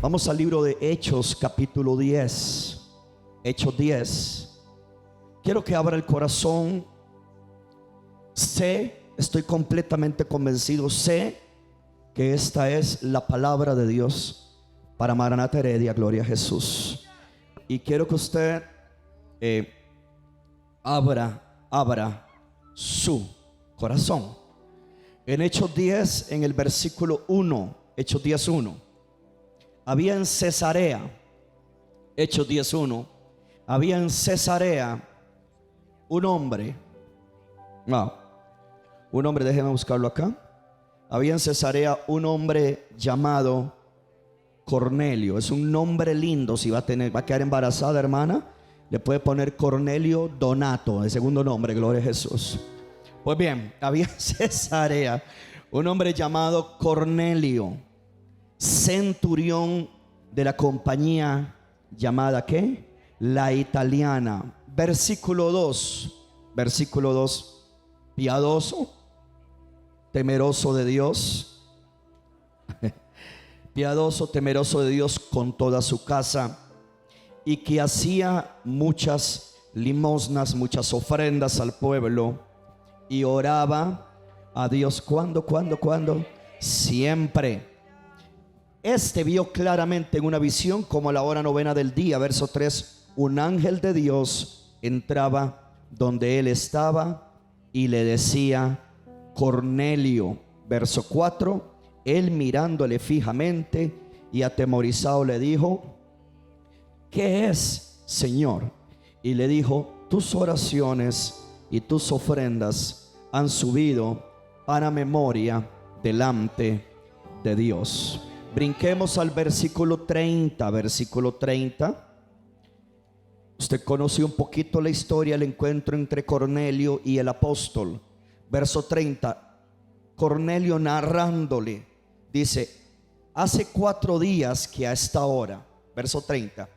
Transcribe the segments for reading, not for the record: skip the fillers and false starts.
Vamos al libro de Hechos, capítulo 10. Hechos 10. Quiero que abra el corazón. Estoy completamente convencido, que esta es la palabra de Dios para Maranata Heredia, gloria a Jesús. Y quiero que usted abra su corazón. En Hechos 10, en el versículo 1, Hechos 10:1, había en Cesarea, Hechos 10:1, había en Cesarea un hombre, déjeme buscarlo acá. Había en Cesarea un hombre llamado Cornelio. Es un nombre lindo. Si va a quedar embarazada, hermana, le puede poner Cornelio Donato, el segundo nombre, gloria a Jesús. Pues bien, había en Cesarea un hombre llamado Cornelio, centurión de la compañía llamada ¿qué? La Italiana. Versículo 2, piadoso, temeroso de Dios, piadoso, temeroso de Dios con toda su casa, y que hacía muchas limosnas, muchas ofrendas al pueblo, y oraba a Dios. ¿Cuándo? Siempre. Este vio claramente en una visión, como a la hora novena del día, verso 3, un ángel de Dios entraba donde él estaba y le decía: Cornelio. Verso 4, él mirándole fijamente y atemorizado le dijo: ¿qué es, Señor? Y le dijo: tus oraciones y tus ofrendas han subido para memoria delante de Dios. Brinquemos al versículo 30. Versículo 30. Usted conoce un poquito la historia, el encuentro entre Cornelio y el apóstol. Verso 30, Cornelio narrándole, dice: hace 4 días que a esta hora, verso 30,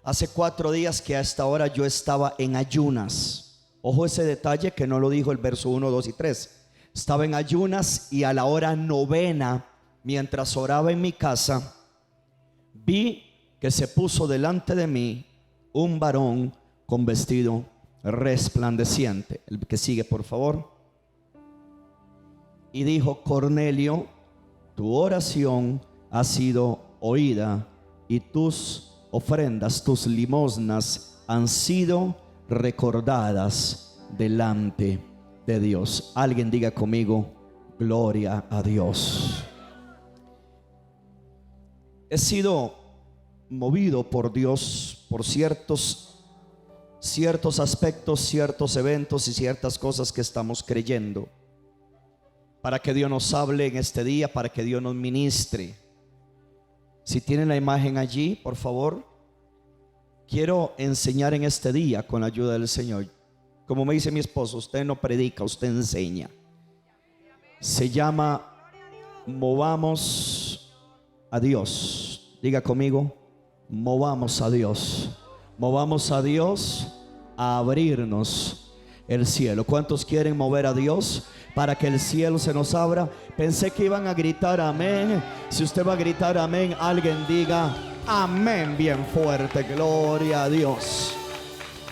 hace 4 días que a esta hora yo estaba en ayunas. Ojo ese detalle que no lo dijo el verso 1, 2 y 3. Estaba en ayunas y a la hora novena, mientras oraba en mi casa, vi que se puso delante de mí un varón con vestido resplandeciente. El que sigue, por favor. Y dijo: Cornelio, tu oración ha sido oída y tus ofrendas, tus limosnas han sido recordadas delante de Dios. Alguien diga conmigo: gloria a Dios. He sido movido por Dios por ciertos aspectos, ciertos eventos y ciertas cosas que estamos creyendo, para que Dios nos hable en este día, para que Dios nos ministre. Si tienen la imagen allí, por favor. Quiero enseñar en este día con la ayuda del Señor. Como me dice mi esposo, usted no predica, usted enseña. Se llama Movamos a Dios. Diga conmigo: movamos a Dios. Movamos a Dios a abrirnos el cielo. ¿Cuántos quieren mover a Dios para que el cielo se nos abra? Pensé que iban a gritar amén. Si usted va a gritar amén, alguien diga amén bien fuerte. Gloria a Dios.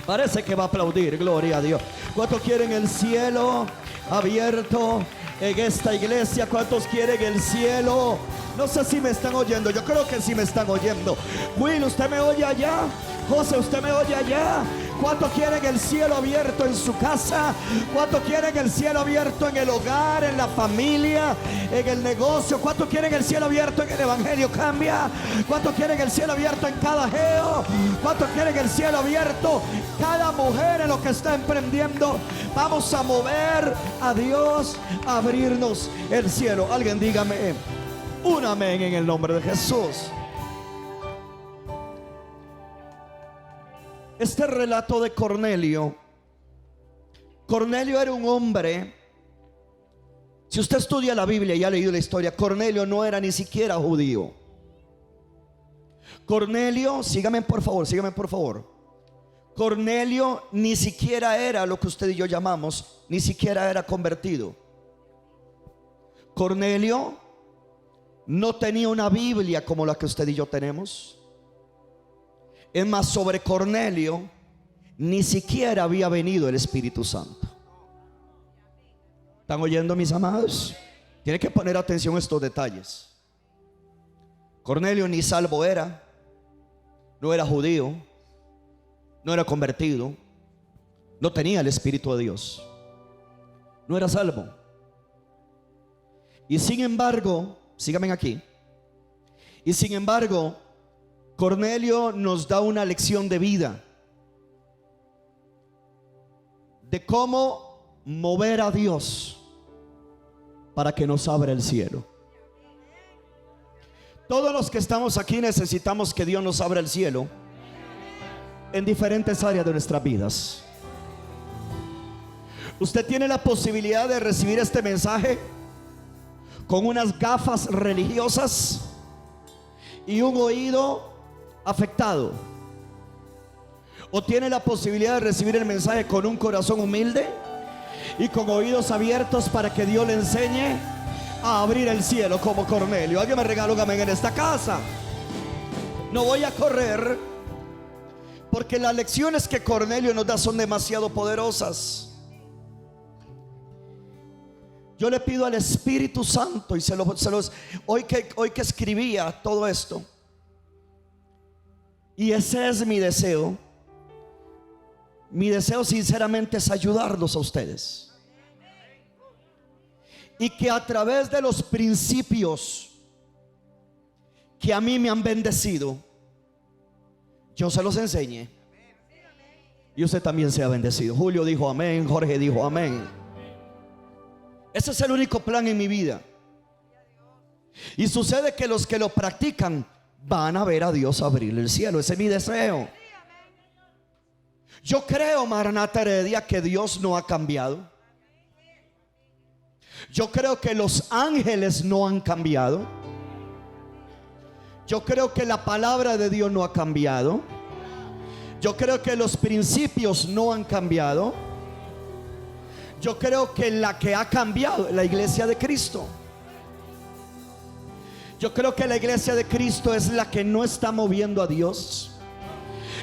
Parece que va a aplaudir. Gloria a Dios. ¿Cuántos quieren el cielo abierto en esta iglesia? ¿Cuántos quieren el cielo? No sé si me están oyendo. Yo creo que sí me están oyendo. Will, ¿usted me oye allá? José, ¿usted me oye allá? ¿Cuántos quieren el cielo abierto en su casa? ¿Cuántos quieren el cielo abierto en el hogar, en la familia, en el negocio? ¿Cuántos quieren el cielo abierto en el Evangelio Cambia? ¿Cuántos quieren el cielo abierto en cada geo? ¿Cuántos quieren el cielo abierto cada mujer en lo que está emprendiendo? Vamos a mover a Dios, a abrirnos el cielo. Alguien dígame un amén en el nombre de Jesús. Este relato de Cornelio era un hombre. Si usted estudia la Biblia y ha leído la historia, Cornelio no era ni siquiera judío. Cornelio, sígame por favor. Cornelio ni siquiera era lo que usted y yo llamamos, ni siquiera era convertido. Cornelio no tenía una Biblia como la que usted y yo tenemos. Es más, sobre Cornelio ni siquiera había venido el Espíritu Santo. ¿Están oyendo, mis amados? Tienen que poner atención a estos detalles. Cornelio ni salvo era, no era judío, no era convertido, no tenía el Espíritu de Dios, no era salvo. Y sin embargo, síganme aquí, y sin embargo, Cornelio nos da una lección de vida, de cómo mover a Dios para que nos abra el cielo. Todos los que estamos aquí necesitamos que Dios nos abra el cielo en diferentes áreas de nuestras vidas. Usted tiene la posibilidad de recibir este mensaje con unas gafas religiosas y un oído afectado, o tiene la posibilidad de recibir el mensaje con un corazón humilde y con oídos abiertos para que Dios le enseñe a abrir el cielo como Cornelio. Alguien me regala un amén en esta casa. No voy a correr, porque las lecciones que Cornelio nos da son demasiado poderosas. Yo le pido al Espíritu Santo, y hoy que escribía todo esto, y ese es mi deseo. Mi deseo sinceramente es ayudarlos a ustedes, y que a través de los principios que a mí me han bendecido, yo se los enseñe y usted también sea bendecido. Julio dijo amén, Jorge dijo amén. Ese es el único plan en mi vida. Y sucede que los que lo practican van a ver a Dios abrir el cielo. Ese es mi deseo. Yo creo, Maranata Heredia, que Dios no ha cambiado. Yo creo que los ángeles no han cambiado. Yo creo que la palabra de Dios no ha cambiado. Yo creo que los principios no han cambiado. Yo creo que la que ha cambiado es la iglesia de Cristo. Yo creo que la iglesia de Cristo es la que no está moviendo a Dios.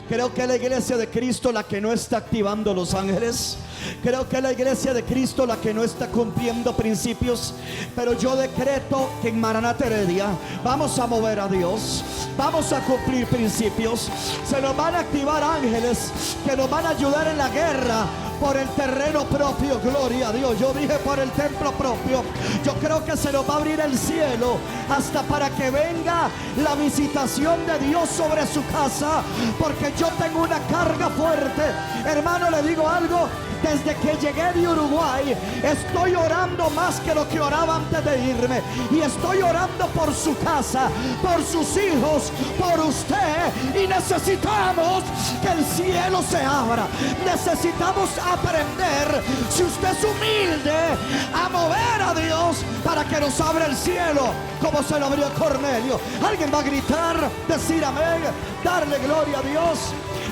Creo que la iglesia de Cristo la que no está activando los ángeles. Creo que la iglesia de Cristo la que no está cumpliendo principios. Pero yo decreto que en Maranata Heredia vamos a mover a Dios, vamos a cumplir principios. Se nos van a activar ángeles que nos van a ayudar en la guerra por el terreno propio. Gloria a Dios. Yo dije por el templo propio. Yo creo que se nos va a abrir el cielo hasta para que venga la visitación de Dios sobre su casa, porque yo tengo una carga fuerte. Hermano, le digo algo. Desde que llegué de Uruguay estoy orando más que lo que oraba antes de irme, y estoy orando por su casa, por sus hijos, por usted. Y necesitamos que el cielo se abra. Necesitamos aprender, si usted es humilde, a mover a Dios para que nos abra el cielo como se lo abrió Cornelio. Alguien va a gritar, decir amén, darle gloria a Dios.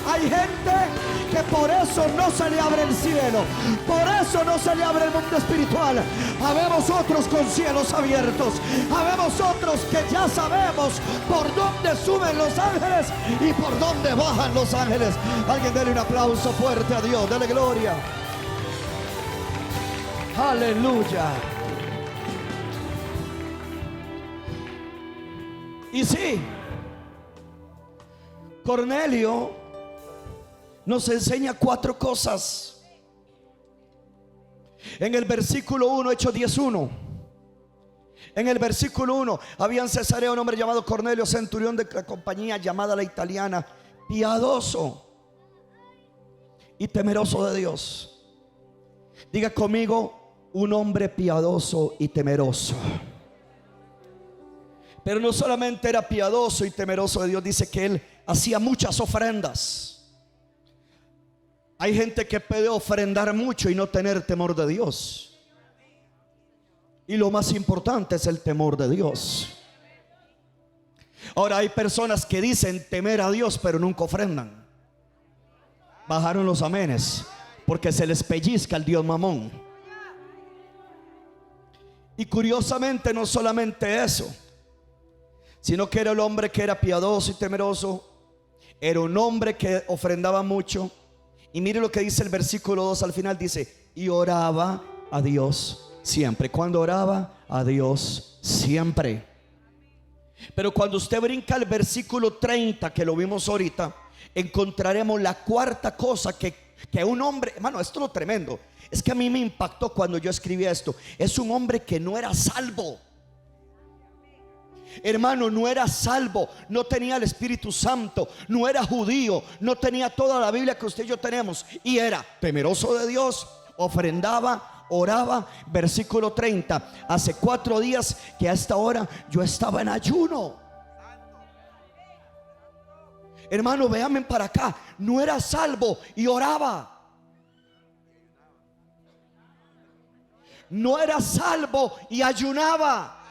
Hay gente que por eso no se le abre el cielo, por eso no se le abre el mundo espiritual. Habemos otros con cielos abiertos, habemos otros que ya sabemos por dónde suben los ángeles y por dónde bajan los ángeles. Alguien dele un aplauso fuerte a Dios, dele gloria. Aleluya. Y sí, Cornelio nos enseña 4 cosas. En el versículo 1, Hechos 10:1. En el versículo 1, había en Cesarea un hombre llamado Cornelio, centurión de la compañía llamada la italiana, piadoso y temeroso de Dios. Diga conmigo, un hombre piadoso y temeroso. Pero no solamente era piadoso y temeroso de Dios, dice que él hacía muchas ofrendas. Hay gente que puede ofrendar mucho y no tener temor de Dios. Y lo más importante es el temor de Dios. Ahora hay personas que dicen temer a Dios pero nunca ofrendan. Bajaron los amenes porque se les pellizca el Dios mamón. Y curiosamente no solamente eso, sino que era el hombre que era piadoso y temeroso. Era un hombre que ofrendaba mucho. Y mire lo que dice el versículo 2 al final, dice: y oraba a Dios siempre. Cuando oraba a Dios siempre. Pero cuando usted brinca al versículo 30, que lo vimos ahorita, encontraremos la cuarta cosa que un hombre, hermano, esto es lo tremendo. Es que a mí me impactó cuando yo escribí esto. Es un hombre que no era salvo. Hermano, no era salvo, no tenía el Espíritu Santo, no era judío, no tenía toda la Biblia que usted y yo tenemos, y era temeroso de Dios, ofrendaba, oraba. Versículo 30: hace 4 días que a esta hora yo estaba en ayuno. Hermano, véanme para acá. No era salvo y oraba. No era salvo y ayunaba.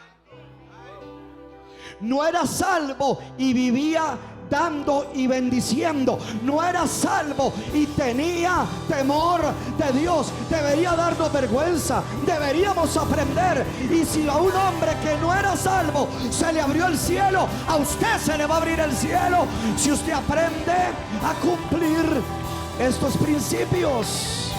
No era salvo y vivía dando y bendiciendo. No era salvo y tenía temor de Dios. Debería darnos vergüenza. Deberíamos aprender. Y si a un hombre que no era salvo se le abrió el cielo, a usted se le va a abrir el cielo si usted aprende a cumplir estos principios.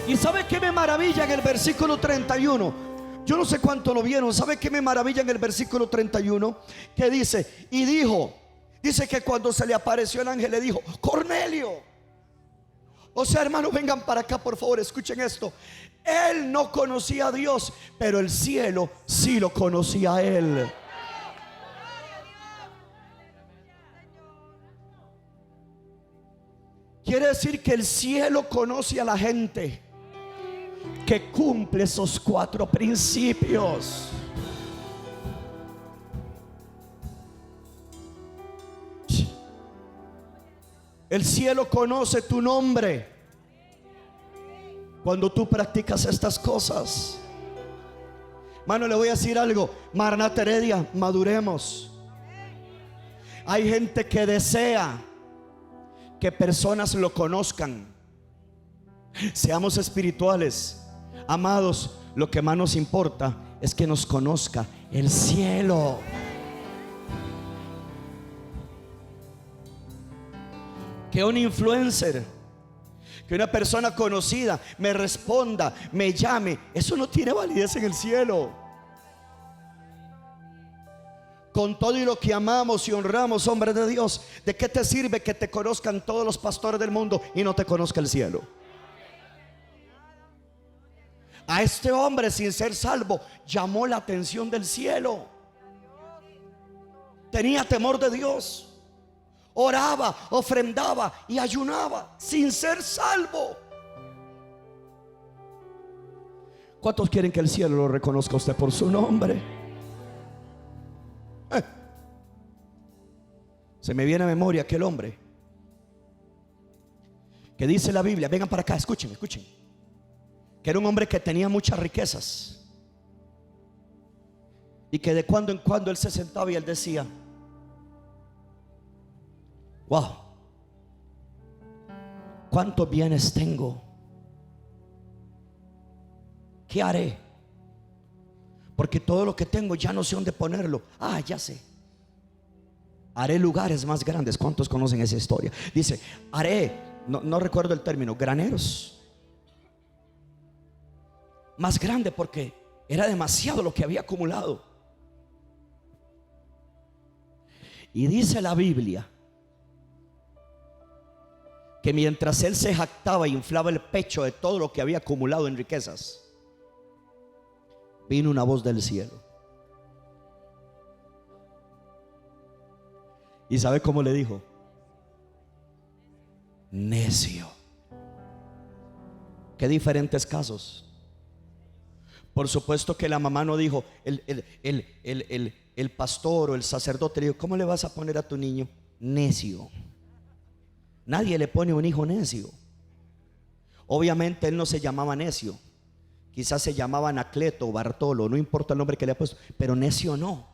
¿Y sabe qué me maravilla en el versículo 31? Yo no sé cuánto lo vieron. ¿Sabe qué me maravilla en el versículo 31? Que dice: y dijo, dice que cuando se le apareció el ángel le dijo: Cornelio. O sea, hermanos, vengan para acá por favor, escuchen esto. Él no conocía a Dios, pero el cielo sí lo conocía a él. Quiere decir que el cielo conoce a la gente que cumple esos 4 principios. El cielo conoce tu nombre cuando tú practicas estas cosas. Mano, le voy a decir algo. Maranata Heredia, maduremos. Hay gente que desea que personas lo conozcan. Seamos espirituales, amados. Lo que más nos importa es que nos conozca el cielo. Que un influencer, que una persona conocida me responda, me llame, eso no tiene validez en el cielo. Con todo y lo que amamos y honramos, hombre de Dios, ¿de qué te sirve que te conozcan todos los pastores del mundo y no te conozca el cielo? A este hombre, sin ser salvo, llamó la atención del cielo. Tenía temor de Dios. Oraba, ofrendaba y ayunaba sin ser salvo. ¿Cuántos quieren que el cielo lo reconozca a usted por su nombre? Se me viene a memoria aquel hombre que dice la Biblia, vengan para acá, escuchen, escuchen, que era un hombre que tenía muchas riquezas y que de cuando en cuando él se sentaba y él decía: wow, cuántos bienes tengo, ¿qué haré? Porque todo lo que tengo ya no sé dónde ponerlo. Ah, ya sé, haré lugares más grandes. ¿Cuántos conocen esa historia? Dice, haré, no recuerdo el término, graneros más grande, porque era demasiado lo que había acumulado. Y dice la Biblia que mientras él se jactaba e inflaba el pecho de todo lo que había acumulado en riquezas, vino una voz del cielo. ¿Y sabe cómo le dijo? Necio. Qué diferentes casos. Por supuesto que la mamá no dijo, el pastor o el sacerdote le dijo: ¿cómo le vas a poner a tu niño? Necio. Nadie le pone un hijo necio. Obviamente él no se llamaba necio. Quizás se llamaba Anacleto o Bartolo, no importa el nombre que le ha puesto, pero necio no.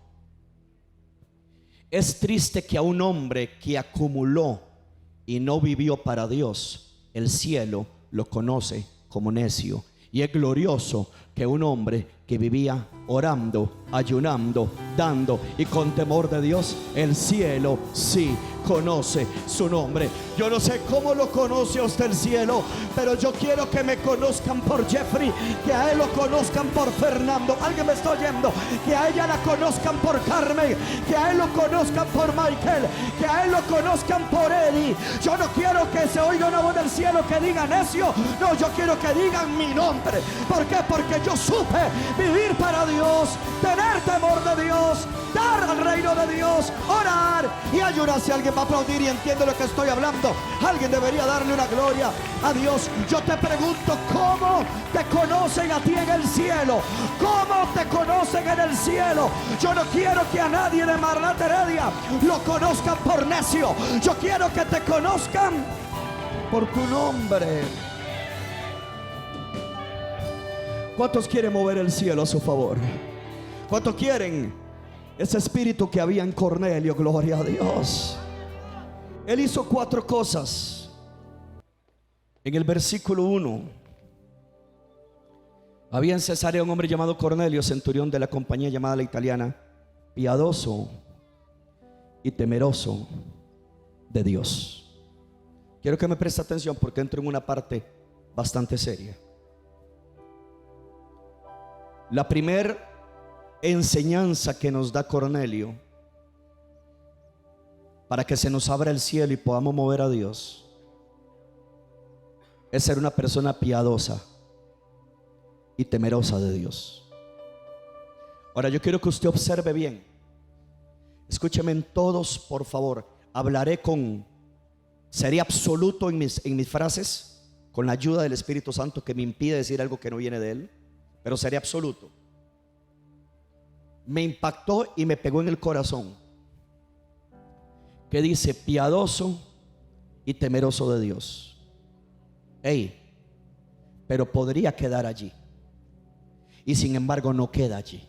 Es triste que a un hombre que acumuló y no vivió para Dios, el cielo lo conoce como necio. Y es glorioso que un hombre que vivía orando, ayunando, dando y con temor de Dios, el cielo sí conoce su nombre. Yo no sé cómo lo conoce usted el cielo, pero yo quiero que me conozcan por Jeffrey, que a él lo conozcan por Fernando. ¿Alguien me está oyendo? Que a ella la conozcan por Carmen, que a él lo conozcan por Michael, que a él lo conozcan por Eddie. Yo no quiero que se oiga una voz del cielo que diga necio. No, yo quiero que digan mi nombre. ¿Por qué? Porque yo supe vivir para Dios, tener temor de Dios, dar al reino de Dios, orar y ayunar. Si alguien va a aplaudir y entiende lo que estoy hablando, alguien debería darle una gloria a Dios. Yo te pregunto, ¿cómo te conocen a ti en el cielo? ¿Cómo te conocen en el cielo? Yo no quiero que a nadie de Maranata Heredia lo conozcan por necio. Yo quiero que te conozcan por tu nombre. ¿Cuántos quieren mover el cielo a su favor? ¿Cuántos quieren ese espíritu que había en Cornelio? Gloria a Dios. Él hizo 4 cosas. En el versículo 1, había en Cesarea un hombre llamado Cornelio, centurión de la compañía llamada La Italiana, piadoso y temeroso de Dios. Quiero que me preste atención porque entro en una parte bastante seria. La primera enseñanza que nos da Cornelio para que se nos abra el cielo y podamos mover a Dios es ser una persona piadosa y temerosa de Dios. Ahora yo quiero que usted observe bien. Escúcheme en todos, por favor. Seré absoluto en mis frases, con la ayuda del Espíritu Santo que me impide decir algo que no viene de Él, pero seré absoluto. Me impactó y me pegó en el corazón que dice piadoso y temeroso de Dios. Pero podría quedar allí, y sin embargo no queda allí.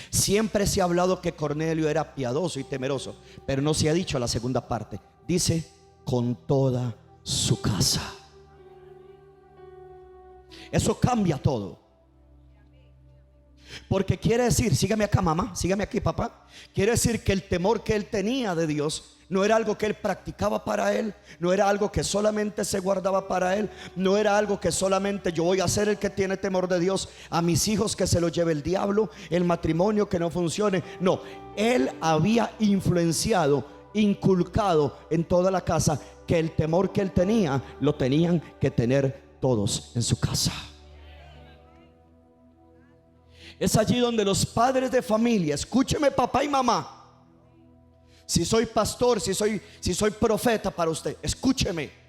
Siempre se ha hablado que Cornelio era piadoso y temeroso, pero no se ha dicho la segunda parte. Dice con toda su casa. Eso cambia todo. Porque quiere decir, sígame acá mamá, sígame aquí papá, quiere decir que el temor que él tenía de Dios no era algo que él practicaba para él, no era algo que solamente se guardaba para él, no era algo que solamente yo voy a ser el que tiene temor de Dios, a mis hijos que se los lleve el diablo, el matrimonio que no funcione. No, él había influenciado, inculcado en toda la casa que el temor que él tenía lo tenían que tener todos en su casa. Es allí donde los padres de familia, escúcheme papá y mamá, si soy pastor, si soy profeta para usted, escúcheme.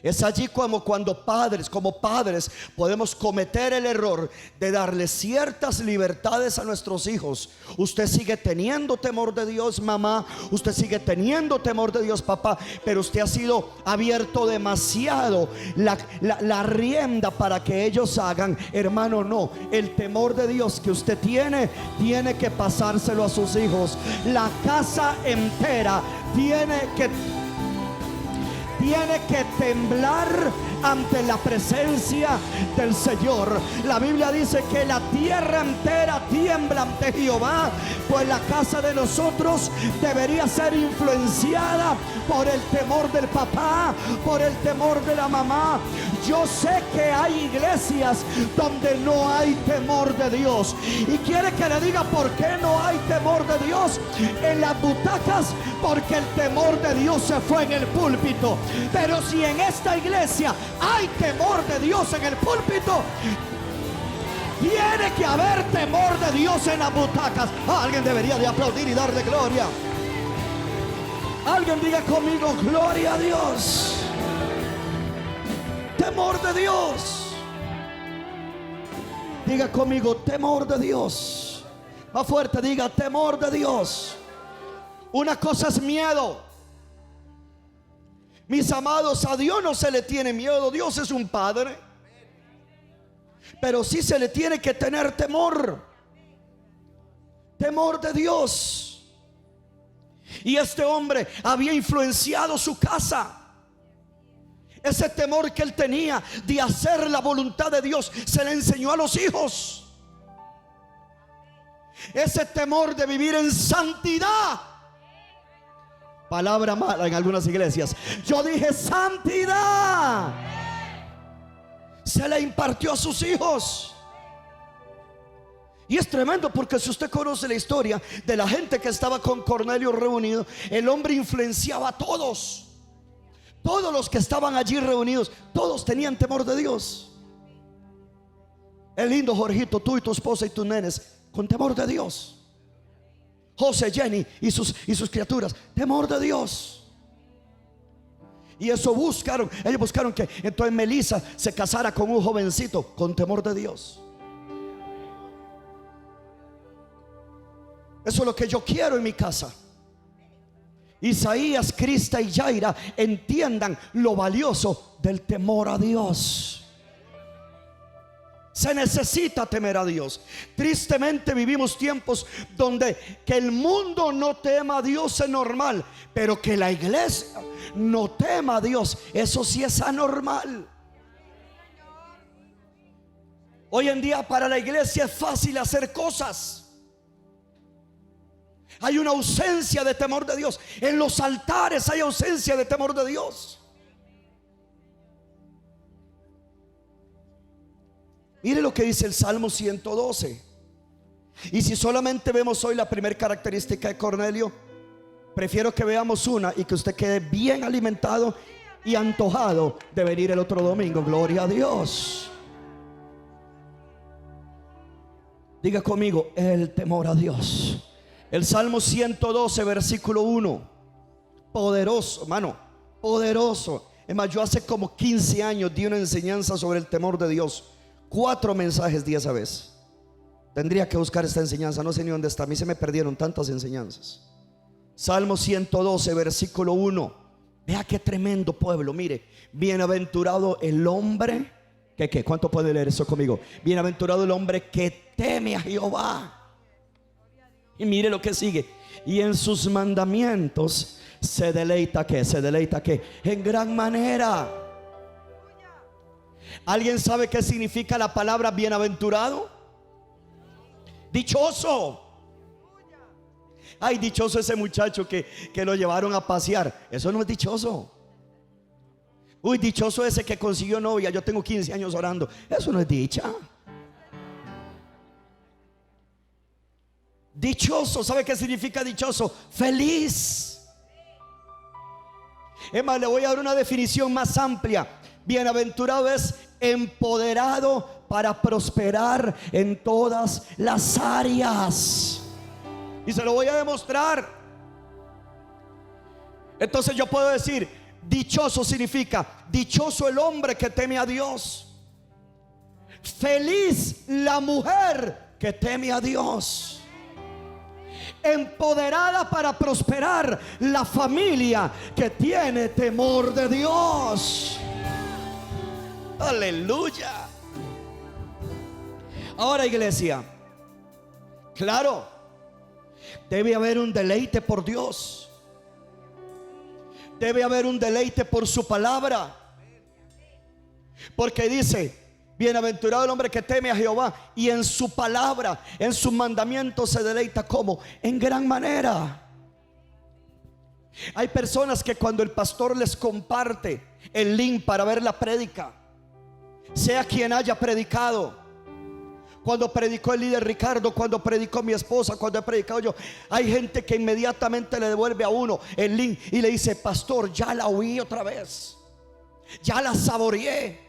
Es allí como padres, como padres, podemos cometer el error de darle ciertas libertades a nuestros hijos. Usted sigue teniendo temor de Dios, mamá. Usted sigue teniendo temor de Dios, papá. Pero usted ha sido abierto demasiado la rienda para que ellos hagan. Hermano, no. El temor de Dios que usted tiene que pasárselo a sus hijos. La casa entera tiene que temblar ante la presencia del Señor. La Biblia dice que la tierra entera tiembla ante Jehová. Pues la casa de nosotros debería ser influenciada por el temor del papá, por el temor de la mamá. Yo sé que hay iglesias donde no hay temor de Dios, y quiere que le diga por qué no hay temor de Dios en las butacas. Porque el temor de Dios se fue en el púlpito. Pero si en esta iglesia hay temor de Dios en el púlpito, tiene que haber temor de Dios en las butacas. Alguien debería de aplaudir y darle gloria. Alguien diga conmigo, gloria a Dios. Temor de Dios. Diga conmigo, temor de Dios. Más fuerte, diga, temor de Dios. Una cosa es miedo. Mis amados, a Dios no se le tiene miedo. Dios es un padre. Pero sí se le tiene que tener temor. Temor de Dios. Y este hombre había influenciado su casa. Ese temor que él tenía de hacer la voluntad de Dios se le enseñó a los hijos. Ese temor de vivir en santidad, palabra mala en algunas iglesias, yo dije santidad, se le impartió a sus hijos. Y es tremendo porque si usted conoce la historia de la gente que estaba con Cornelio reunido, el hombre influenciaba a todos. Todos los que estaban allí reunidos, todos tenían temor de Dios. El lindo Jorgito, tú y tu esposa y tus nenes, con temor de Dios. José, Jenny y sus criaturas, temor de Dios. Y eso buscaron, ellos buscaron que entonces Melissa se casara con un jovencito con temor de Dios. Eso es lo que yo quiero en mi casa. Isaías, Crista y Yaira entiendan lo valioso del temor a Dios. Se necesita temer a Dios. Tristemente vivimos tiempos donde que el mundo no tema a Dios es normal, pero que la iglesia no tema a Dios, eso sí es anormal. Hoy en día para la iglesia es fácil hacer cosas. Hay una ausencia de temor de Dios. En los altares hay ausencia de temor de Dios. Mire lo que dice el Salmo 112. Y si solamente vemos hoy la primera característica de Cornelio, prefiero que veamos una y que usted quede bien alimentado y antojado de venir el otro domingo. Gloria a Dios. Diga conmigo, el temor a Dios. El Salmo 112, versículo 1. Poderoso, hermano, poderoso. Es más, yo hace como 15 años di una enseñanza sobre el temor de Dios. 4 mensajes di esa vez. Tendría que buscar esta enseñanza, no sé ni dónde está. A mí se me perdieron tantas enseñanzas. Salmo 112, versículo 1. Vea qué tremendo pueblo. Mire, bienaventurado el hombre que ¿cuánto puede leer eso conmigo? Bienaventurado el hombre que teme a Jehová. Y mire lo que sigue. Y en sus mandamientos se deleita, ¿qué? Se deleita, ¿qué? En gran manera. ¿Alguien sabe qué significa la palabra bienaventurado? Dichoso. Ay, dichoso ese muchacho que lo llevaron a pasear. Eso no es dichoso. Uy, dichoso ese que consiguió novia. Yo tengo 15 años orando. Eso no es dicha. Dichoso, ¿sabe qué significa dichoso? Feliz. Es más, le voy a dar una definición más amplia. Bienaventurado es empoderado para prosperar en todas las áreas. Y se lo voy a demostrar. Entonces yo puedo decir, dichoso significa, dichoso el hombre que teme a Dios. Feliz la mujer que teme a Dios. Empoderada para prosperar la familia que tiene temor de Dios. Aleluya. Ahora, iglesia, claro, debe haber un deleite por Dios. Debe haber un deleite por su palabra. Porque dice, bienaventurado el hombre que teme a Jehová y en su palabra, en sus mandamientos se deleita. ¿Cómo? En gran manera. Hay personas que cuando el pastor les comparte el link para ver la prédica, sea quien haya predicado, cuando predicó el líder Ricardo, cuando predicó mi esposa, cuando he predicado yo, hay gente que inmediatamente le devuelve a uno el link y le dice, pastor, ya la oí otra vez, ya la saboreé.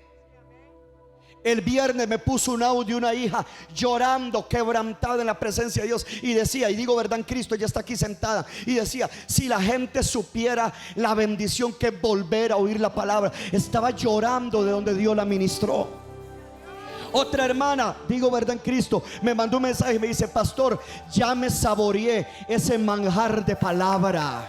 El viernes me puso un audio una hija llorando, quebrantada en la presencia de Dios, y decía, y digo verdad en Cristo, ella está aquí sentada, y decía, si la gente supiera la bendición que es volver a oír la palabra. Estaba llorando de donde Dios la ministró. Otra hermana, digo verdad en Cristo, me mandó un mensaje y me dice, pastor, ya me saboreé ese manjar de palabra.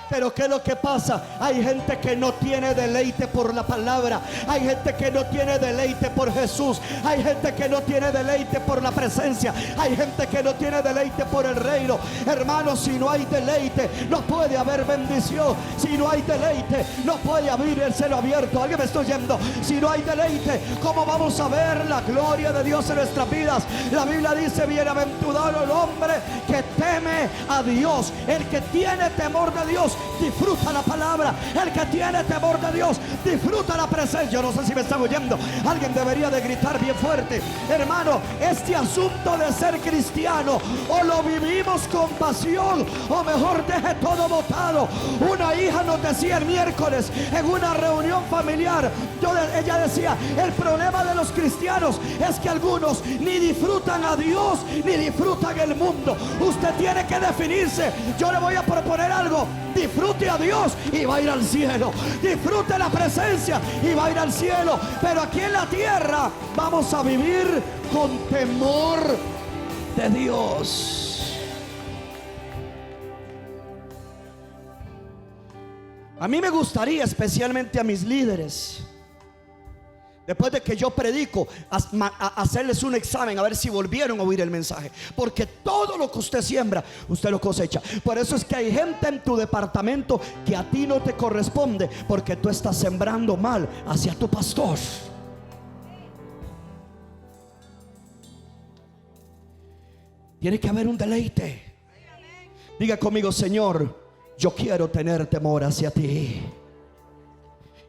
Pero ¿qué es lo que pasa? Hay gente que no tiene deleite por la palabra. Hay gente que no tiene deleite por Jesús. Hay gente que no tiene deleite por la presencia. Hay gente que no tiene deleite por el reino. Hermanos, si no hay deleite, no puede haber bendición. Si no hay deleite, no puede abrir el cielo abierto. ¿Alguien me está oyendo? Si no hay deleite, ¿cómo vamos a ver la gloria de Dios en nuestras vidas? La Biblia dice: bienaventurado el hombre que teme a Dios. El que tiene temor de Dios disfruta la palabra. El que tiene temor de Dios disfruta la presencia. Yo no sé si me están oyendo. Alguien debería de gritar bien fuerte. Hermano, este asunto de ser cristiano, o lo vivimos con pasión, o mejor deje todo botado. Una hija nos decía el miércoles en una reunión familiar, ella decía: el problema de los cristianos es que algunos ni disfrutan a Dios ni disfrutan el mundo. Usted tiene que definirse. Yo le voy a proponer algo: disfrute a Dios y va a ir al cielo. Disfrute la presencia y va a ir al cielo. Pero aquí en la tierra vamos a vivir con temor de Dios. A mí me gustaría, especialmente a mis líderes, después de que yo predico, hacerles un examen a ver si volvieron a oír el mensaje. Porque todo lo que usted siembra, usted lo cosecha. Por eso es que hay gente en tu departamento que a ti no te corresponde, porque tú estás sembrando mal hacia tu pastor. Tiene que haber un deleite. Diga conmigo: Señor, yo quiero tener temor hacia ti.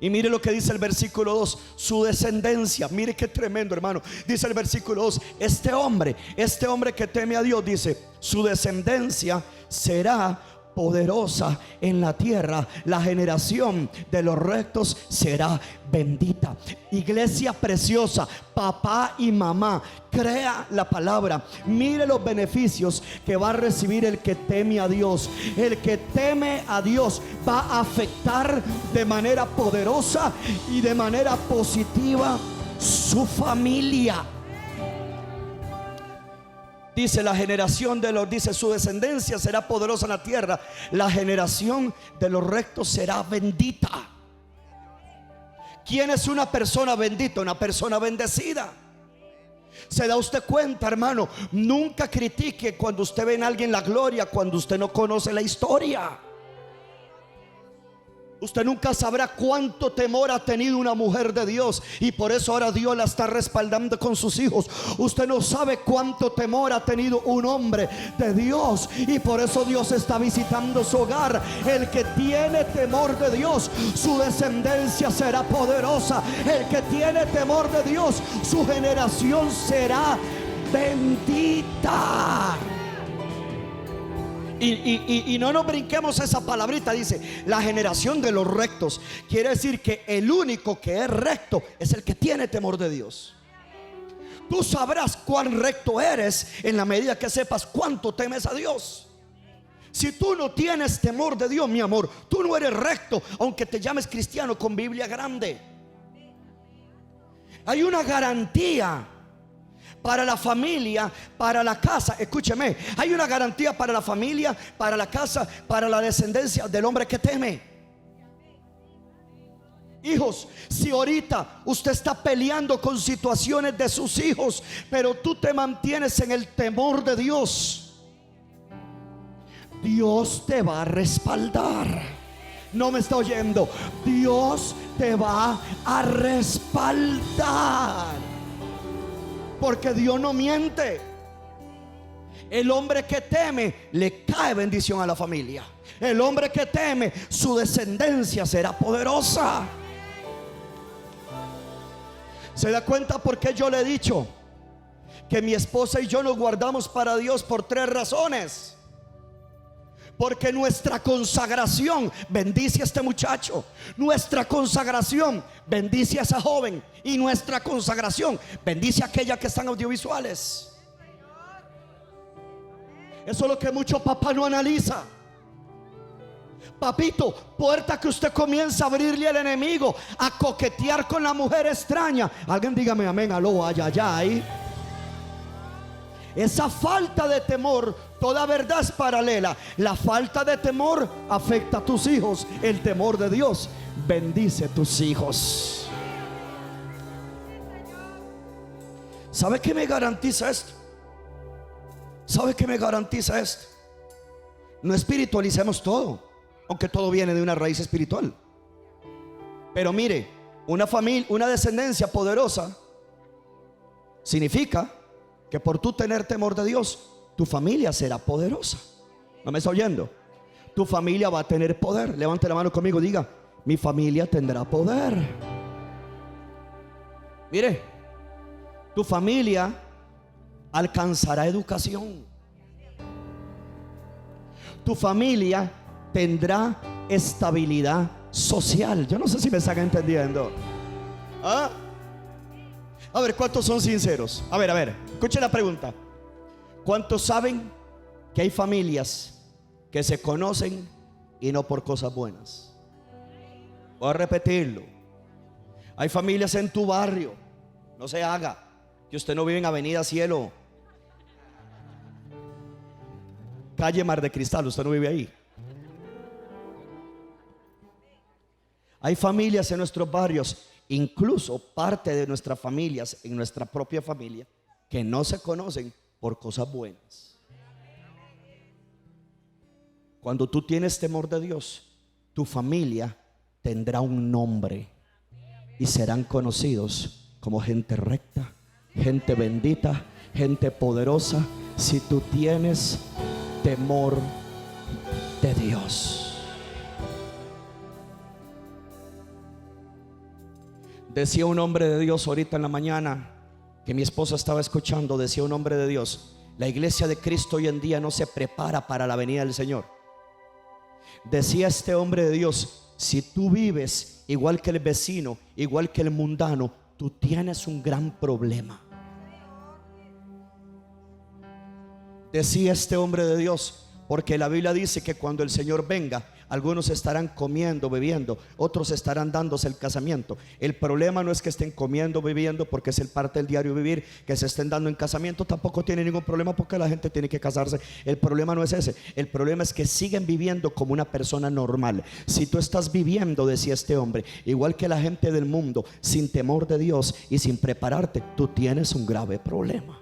Y mire lo que dice el versículo 2: su descendencia. Mire qué tremendo, hermano. Dice el versículo 2: este hombre que teme a Dios, dice, su descendencia será poderosa en la tierra. La generación de los rectos será bendita. Iglesia preciosa, papá y mamá, crea la palabra. Mire los beneficios que va a recibir el que teme a Dios. El que teme a Dios va a afectar de manera poderosa y de manera positiva su familia. Dice: la generación de los, dice, su descendencia será poderosa en la tierra. La generación de los rectos será bendita. ¿Quién es una persona bendita? Una persona bendecida. ¿Se da usted cuenta, hermano? Nunca critique cuando usted ve en alguien la gloria, cuando usted no conoce la historia. Usted nunca sabrá cuánto temor ha tenido una mujer de Dios, y por eso ahora Dios la está respaldando con sus hijos. Usted no sabe cuánto temor ha tenido un hombre de Dios, y por eso Dios está visitando su hogar. El que tiene temor de Dios, su descendencia será poderosa. El que tiene temor de Dios, su generación será bendita. Y no nos brinquemos esa palabrita. Dice: la generación de los rectos. Quiere decir que el único que es recto es el que tiene temor de Dios. Tú sabrás cuán recto eres en la medida que sepas cuánto temes a Dios. Si tú no tienes temor de Dios, mi amor, tú no eres recto, aunque te llames cristiano con Biblia grande. Hay una garantía para la familia, para la casa. Escúcheme, hay una garantía para la familia, para la casa, para la descendencia del hombre que teme. Hijos, si ahorita usted está peleando con situaciones de sus hijos, pero tú te mantienes en el temor de Dios, Dios te va a respaldar. No me está oyendo. Dios te va a respaldar, porque Dios no miente. El hombre que teme, le cae bendición a la familia. El hombre que teme, su descendencia será poderosa. ¿Se da cuenta por qué yo le he dicho que mi esposa y yo nos guardamos para Dios? Por 3 razones. Porque nuestra consagración bendice a este muchacho. Nuestra consagración bendice a esa joven. Y nuestra consagración bendice a aquella que están audiovisuales. Eso es lo que mucho papá no analiza. Papito, puerta que usted comienza a abrirle al enemigo, a coquetear con la mujer extraña. Alguien dígame amén, aló, ay, ay, ay. Esa falta de temor Toda verdad es paralela. La falta de temor afecta a tus hijos. El temor de Dios bendice a tus hijos. ¿Sabe qué me garantiza esto? ¿Sabe qué me garantiza esto? No espiritualicemos todo, aunque todo viene de una raíz espiritual. Pero mire, una familia, una descendencia poderosa significa que por tú tener temor de Dios, tu familia será poderosa. ¿No me está oyendo? Tu familia va a tener poder. Levante la mano conmigo, diga: mi familia tendrá poder. Mire, tu familia alcanzará educación. Tu familia tendrá estabilidad social. Yo no sé si me están entendiendo. ¿Ah? A ver, ¿cuántos son sinceros? A ver, escuchen la pregunta. ¿Cuántos saben que hay familias que se conocen y no por cosas buenas? Voy a repetirlo. Hay familias en tu barrio, no se haga, que usted no vive en Avenida Cielo, calle Mar de Cristal, usted no vive ahí. Hay familias en nuestros barrios, incluso parte de nuestras familias, en nuestra propia familia, que no se conocen por cosas buenas. Cuando tú tienes temor de Dios, tu familia tendrá un nombre y serán conocidos como gente recta, gente bendita, gente poderosa, si tú tienes temor de Dios. Decía un hombre de Dios ahorita en la mañana, que mi esposa estaba escuchando, decía un hombre de Dios: la iglesia de Cristo hoy en día no se prepara para la venida del Señor. Decía este hombre de Dios: si tú vives igual que el vecino, igual que el mundano, tú tienes un gran problema. Decía este hombre de Dios, porque la Biblia dice que cuando el Señor venga, algunos estarán comiendo, bebiendo, otros estarán dándose el casamiento. El problema no es que estén comiendo, bebiendo, porque es el parte del diario vivir. Que se estén dando en casamiento tampoco tiene ningún problema, porque la gente tiene que casarse. El problema no es ese. El problema es que siguen viviendo como una persona normal. Si tú estás viviendo, decía este hombre, igual que la gente del mundo, sin temor de Dios y sin prepararte, tú tienes un grave problema.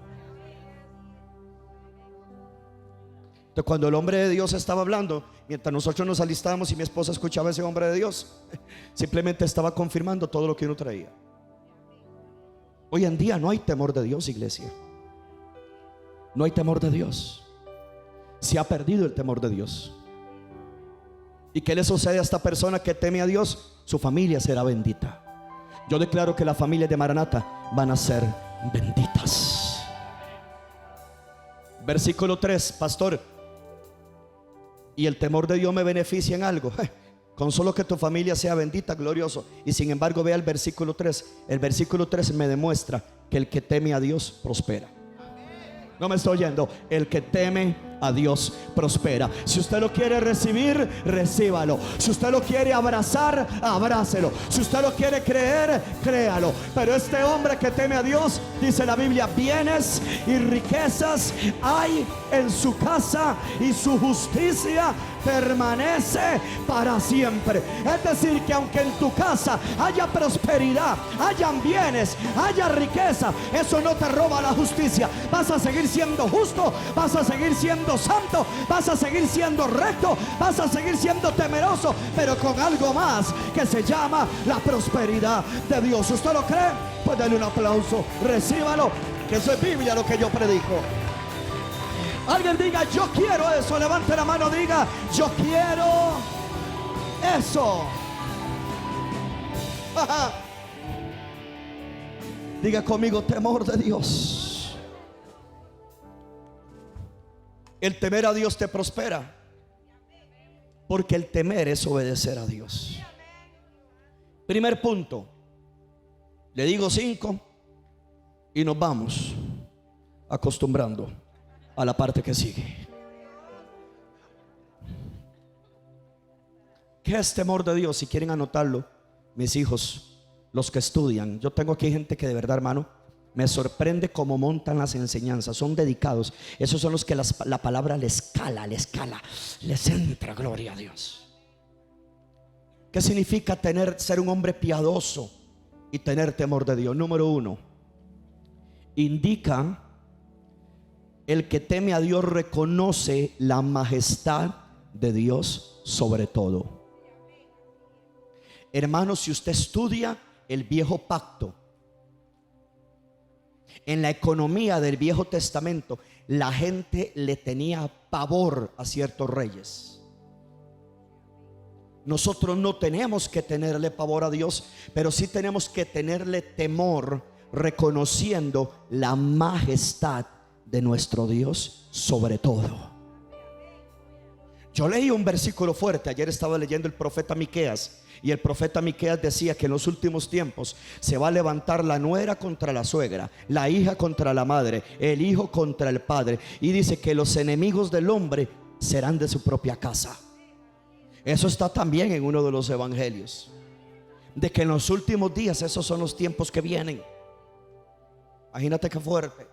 Entonces, cuando el hombre de Dios estaba hablando, mientras nosotros nos alistábamos y mi esposa escuchaba a ese hombre de Dios, simplemente estaba confirmando todo lo que uno traía. Hoy en día no hay temor de Dios, iglesia. No hay temor de Dios. Se ha perdido el temor de Dios. ¿Y qué le sucede a esta persona que teme a Dios? Su familia será bendita. Yo declaro que las familias de Maranata van a ser benditas. Versículo 3, pastor, ¿y el temor de Dios me beneficia en algo? Con solo que tu familia sea bendita, glorioso. Y sin embargo, vea el versículo 3. El versículo 3 me demuestra que el que teme a Dios prospera. No me estoy oyendo. El que teme a Dios prospera. Si usted lo quiere recibir, recíbalo. Si usted lo quiere abrazar, abrácelo. Si usted lo quiere creer, créalo. Pero este hombre que teme a Dios, dice la Biblia, bienes y riquezas hay en su casa, y su justicia permanece para siempre. Es decir, que aunque en tu casa haya prosperidad, hayan bienes, haya riqueza, eso no te roba la justicia. Vas a seguir siendo justo, vas a seguir siendo santo, vas a seguir siendo recto, vas a seguir siendo temeroso, pero con algo más que se llama la prosperidad de Dios. ¿Usted lo cree? Pues dale un aplauso, recíbalo, que eso es Biblia lo que yo predico. Alguien diga: yo quiero eso. Levante la mano, diga: yo quiero eso. Diga conmigo: temor de Dios. El temer a Dios te prospera, porque el temer es obedecer a Dios. Primer punto. Le digo 5 y nos vamos acostumbrando a la parte que sigue. ¿Qué es temor de Dios? Si quieren anotarlo, mis hijos, los que estudian. Yo tengo aquí gente que de verdad, hermano, Me sorprende cómo montan las enseñanzas. Son dedicados. Esos son los que la palabra les cala, les entra, gloria a Dios. ¿Qué significa ser un hombre piadoso y tener temor de Dios? Número uno, indica: el que teme a Dios reconoce la majestad de Dios sobre todo. Hermanos, si usted estudia el viejo pacto, en la economía del Viejo Testamento, la gente le tenía pavor a ciertos reyes. Nosotros no tenemos que tenerle pavor a Dios, pero sí tenemos que tenerle temor, reconociendo la majestad de nuestro Dios sobre todo. Yo leí un versículo fuerte. Ayer estaba leyendo el profeta Miqueas, y el profeta Miqueas decía que en los últimos tiempos se va a levantar la nuera contra la suegra, la hija contra la madre, el hijo contra el padre, y dice que los enemigos del hombre serán de su propia casa. Eso está también en uno de los evangelios, de que en los últimos días esos son los tiempos que vienen. Imagínate qué fuerte.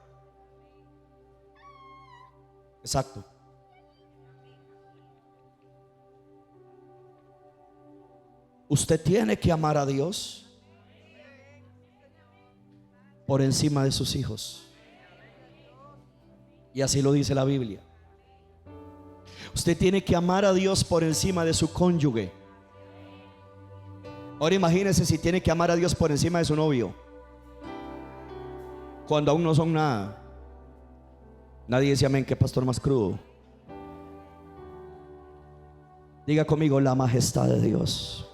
Exacto. Usted tiene que amar a Dios por encima de sus hijos. Y así lo dice la Biblia. Usted tiene que amar a Dios por encima de su cónyuge. Ahora imagínese si tiene que amar a Dios por encima de su novio, cuando aún no son nada. Nadie dice amén. Qué pastor más crudo. Diga conmigo: la majestad de Dios.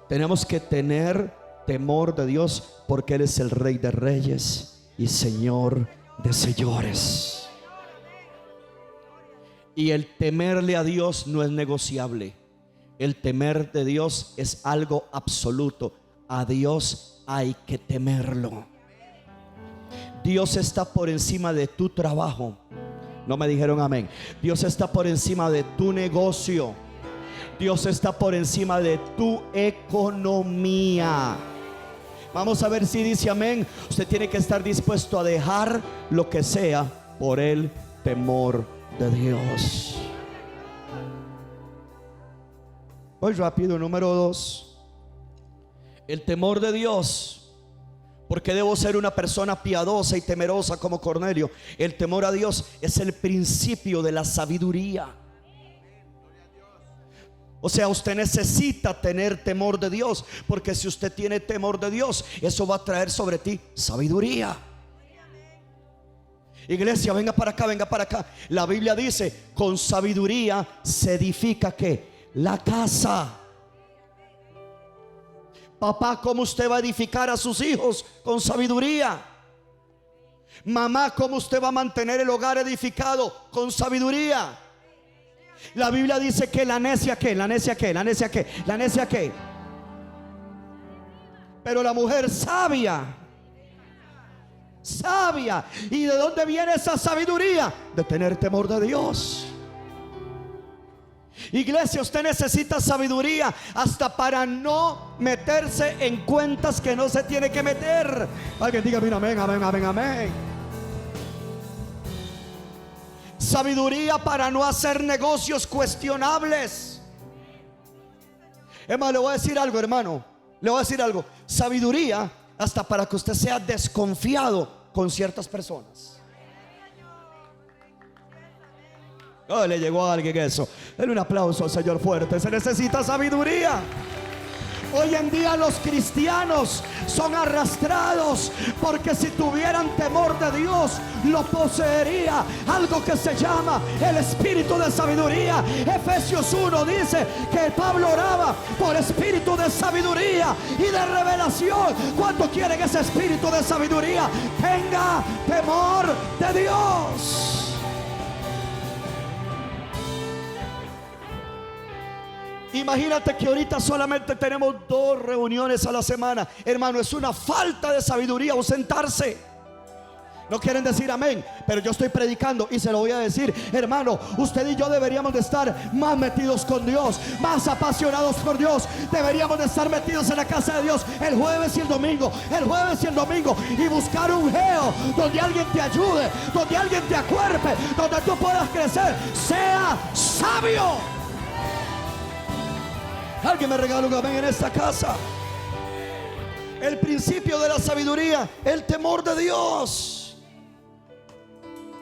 Tenemos que tener temor de Dios, porque Él es el Rey de Reyes y Señor de Señores. Y el temerle a Dios no es negociable. El temer de Dios es algo absoluto. A Dios hay que temerlo. Dios está por encima de tu trabajo. No me dijeron amén. Dios está por encima de tu negocio. Dios está por encima de tu economía. Vamos a ver si dice amén. Usted tiene que estar dispuesto a dejar lo que sea por el temor de Dios. Voy rápido. Número 2, el temor de Dios. Porque debo ser una persona piadosa y temerosa como Cornelio. El temor a Dios es el principio de la sabiduría. O sea, usted necesita tener temor de Dios, porque si usted tiene temor de Dios, eso va a traer sobre ti sabiduría. Iglesia, venga para acá, venga para acá. La Biblia dice: con sabiduría se edifica ¿qué? La casa. Papá, ¿cómo usted va a edificar a sus hijos? Con sabiduría. Mamá, ¿cómo usted va a mantener el hogar edificado? Con sabiduría. La Biblia dice que la necia ¿qué? La necia ¿qué? La necia ¿qué? La necia ¿qué? Pero la mujer sabia. Sabia. ¿Y de dónde viene esa sabiduría? De tener temor de Dios. Iglesia, usted necesita sabiduría hasta para no meterse en cuentas que no se tiene que meter. Alguien diga amén, amén, amén, amén. Sabiduría para no hacer negocios cuestionables. Hermano, le voy a decir algo, hermano. Le voy a decir algo. Sabiduría hasta para que usted sea desconfiado con ciertas personas. Oh, le llegó a alguien eso. Denle un aplauso al Señor fuerte. Se necesita sabiduría. Hoy en día los cristianos son arrastrados porque si tuvieran temor de Dios lo poseería algo que se llama el espíritu de sabiduría. Efesios 1 dice que Pablo oraba por espíritu de sabiduría y de revelación. ¿Cuántos quieren ese espíritu de sabiduría? Tenga temor de Dios. Imagínate que ahorita solamente tenemos 2 reuniones a la semana. Hermano, es una falta de sabiduría ausentarse. No quieren decir amén, pero yo estoy predicando y se lo voy a decir. Hermano, usted y yo deberíamos de estar más metidos con Dios, más apasionados por Dios. Deberíamos de estar metidos en la casa de Dios el jueves y el domingo, el jueves y el domingo, y buscar un geo donde alguien te ayude, donde alguien te acuerpe, donde tú puedas crecer. Sea sabio. Alguien me regala un amén en esta casa. El principio de la sabiduría, el temor de Dios.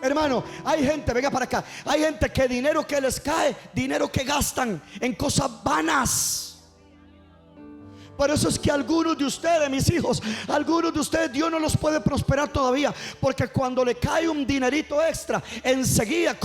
Hermano, hay gente, venga para acá, hay gente que dinero que les cae, dinero que gastan en cosas vanas. Por eso es que algunos de ustedes, mis hijos, algunos de ustedes, Dios no los puede prosperar todavía, porque cuando le cae un dinerito extra, enseguida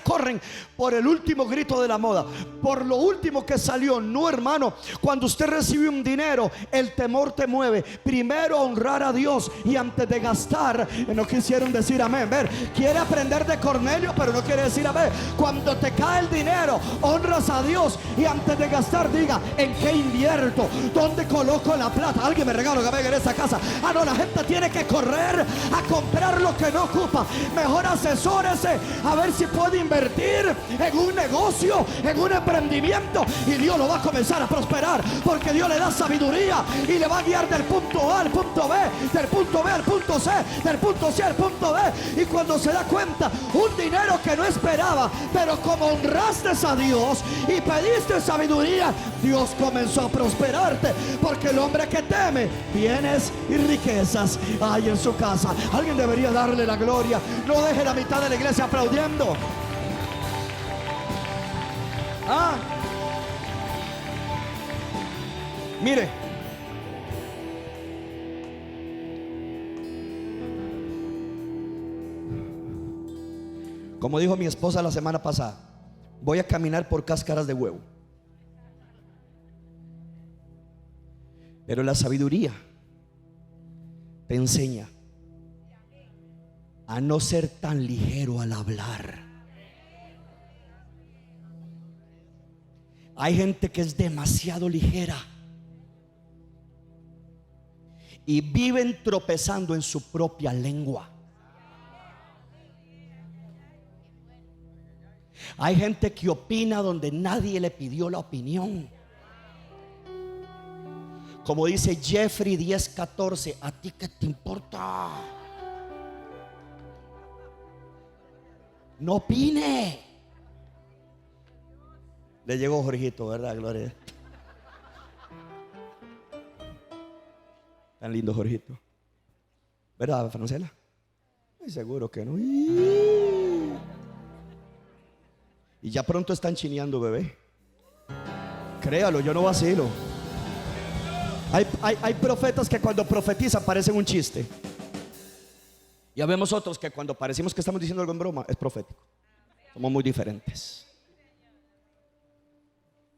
corren por el último grito de la moda, por lo último que salió. No, hermano, cuando usted recibe un dinero, el temor te mueve primero a honrar a Dios, y antes de gastar, no quisieron decir amén. Ver, quiere aprender de Cornelio, pero no quiere decir amén. Cuando te cae el dinero, honras a Dios, y antes de gastar, diga: ¿en qué invierto? ¿Dónde coloco la plata? Alguien me regala que venga en esa casa. Ah, no, la gente tiene que correr a comprar lo que no ocupa. Mejor asesórese a ver si puede invertir en un negocio, en un emprendimiento, y Dios lo va a comenzar a prosperar, porque Dios le da sabiduría y le va a guiar del punto A al punto B, del punto B al punto C, del punto C al punto D. Y cuando se da cuenta, un dinero que no esperaba, pero como honraste a Dios y pediste sabiduría, Dios comenzó a prosperarte, porque el hombre que teme bienes y riquezas hay en su casa. Alguien debería darle la gloria. No deje la mitad de la iglesia aplaudiendo. Mire, como dijo mi esposa la semana pasada, voy a caminar por cáscaras de huevo. Pero la sabiduría te enseña a no ser tan ligero al hablar. Hay gente que es demasiado ligera y viven tropezando en su propia lengua. Hay gente que opina donde nadie le pidió la opinión. Como dice Jeffrey 10:14, ¿a ti qué te importa? No opine. Le llegó Jorgito, ¿verdad? Gloria. Tan lindo Jorgito, ¿verdad, Francela? Ay, seguro que no. Y ya pronto están chineando, bebé. Créalo, yo no vacilo. Hay profetas que cuando profetizan parecen un chiste. Ya vemos otros que cuando parecemos que estamos diciendo algo en broma es profético. Somos muy diferentes.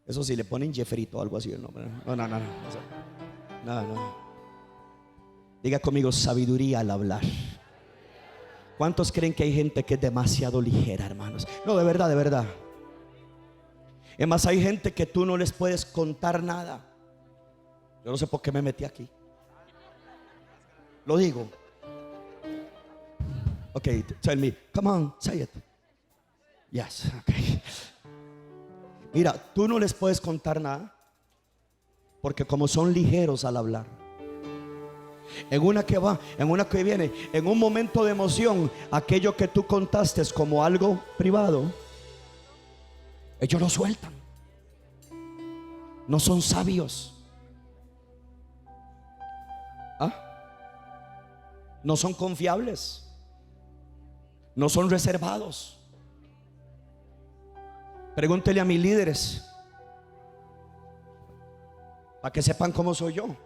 Eso sí, le ponen Jefferito o algo así el nombre. No. Diga conmigo: sabiduría al hablar. ¿Cuántos creen que hay gente que es demasiado ligera, hermanos? No, de verdad, de verdad. Es más, hay gente que tú no les puedes contar nada. Yo no sé por qué me metí aquí. Lo digo. Ok, tell me. Come on, say it. Yes, okay. Mira, tú no les puedes contar nada, porque como son ligeros al hablar. En una que va, en una que viene, en un momento de emoción, aquello que tú contaste es como algo privado, ellos lo sueltan. No son sabios. No son confiables. No son reservados. Pregúntele a mis líderes para que sepan cómo soy yo.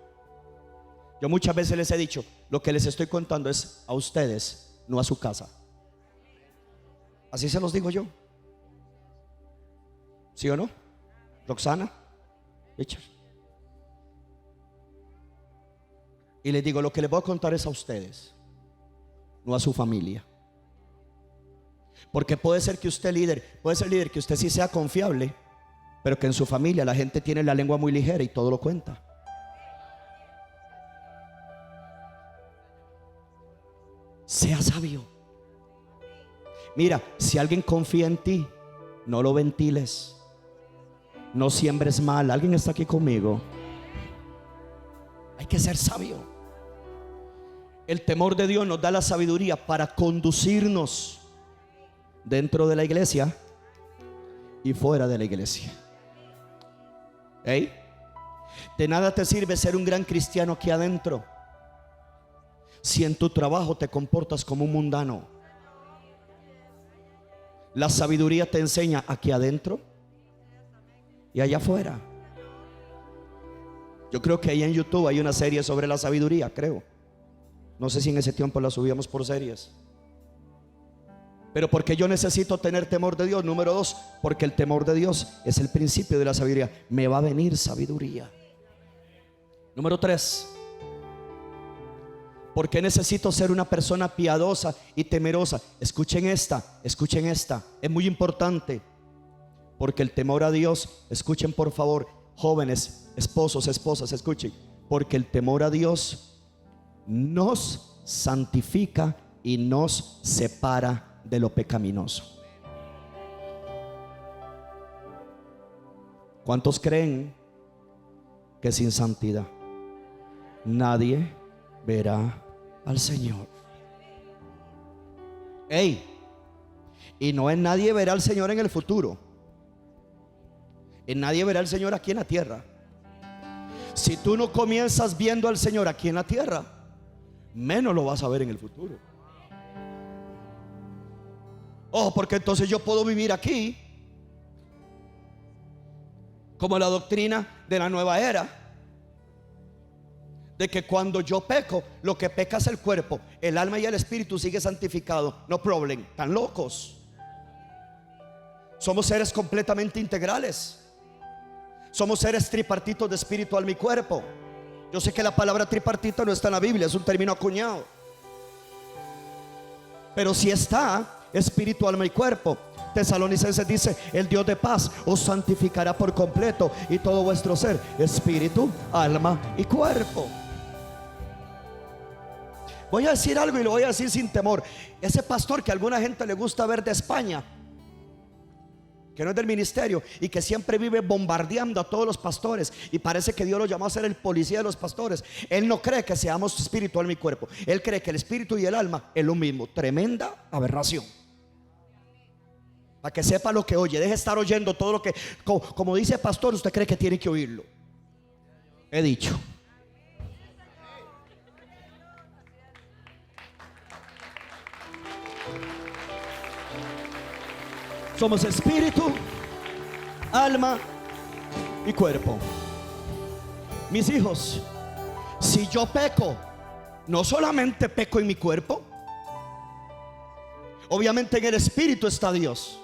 Yo muchas veces les he dicho: lo que les estoy contando es a ustedes, no a su casa. Así se los digo yo. ¿Sí o no? Roxana, Richard. Y les digo: lo que les voy a contar es a ustedes, no a su familia. Porque puede ser que usted puede ser líder, que usted sí sea confiable, pero que en su familia la gente tiene la lengua muy ligera y todo lo cuenta. Sea sabio. Mira, si alguien confía en ti, no lo ventiles, no siembres mal. ¿Alguien está aquí conmigo? Hay que ser sabio. El temor de Dios nos da la sabiduría para conducirnos dentro de la iglesia y fuera de la iglesia. ¿Ey? De nada te sirve ser un gran cristiano aquí adentro si en tu trabajo te comportas como un mundano. La sabiduría te enseña aquí adentro y allá afuera. Yo creo que ahí en YouTube hay una serie sobre la sabiduría, creo. No sé si en ese tiempo la subíamos por series. Pero porque yo necesito tener temor de Dios. Número 2, porque el temor de Dios es el principio de la sabiduría. Me va a venir sabiduría. Número 3, porque necesito ser una persona piadosa y temerosa. Escuchen esta, es muy importante. Porque el temor a Dios, escuchen por favor, jóvenes, esposos, esposas, escuchen. Porque el temor a Dios nos santifica y nos separa de lo pecaminoso. ¿Cuántos creen que sin santidad nadie verá al Señor? Ey, y no es nadie verá al Señor en el futuro, es nadie verá al Señor aquí en la tierra. Si tú no comienzas viendo al Señor aquí en la tierra, menos lo vas a ver en el futuro. Ojo, porque entonces yo puedo vivir aquí como la doctrina de la nueva era, de que cuando yo peco, lo que peca es el cuerpo, el alma y el espíritu sigue santificado. No problem, tan locos. Somos seres completamente integrales. Somos seres tripartitos de espíritu, alma y cuerpo. Yo sé que la palabra tripartito no está en la Biblia, es un término acuñado, pero si está, espíritu, alma y cuerpo. Tesalonicenses dice: el Dios de paz os santificará por completo, y todo vuestro ser, espíritu, alma y cuerpo. Voy a decir algo y lo voy a decir sin temor. Ese pastor que a alguna gente le gusta ver de España, que no es del ministerio y que siempre vive bombardeando a todos los pastores, y parece que Dios lo llamó a ser el policía de los pastores. Él no cree que seamos espíritu, alma y cuerpo. Él cree que el espíritu y el alma es lo mismo. Tremenda aberración. Para que sepa lo que oye, deje de estar oyendo todo lo que, como dice el pastor, usted cree que tiene que oírlo. He dicho. Somos espíritu, alma y cuerpo. Mis hijos, si yo peco, no solamente peco en mi cuerpo, obviamente en el espíritu está Dios.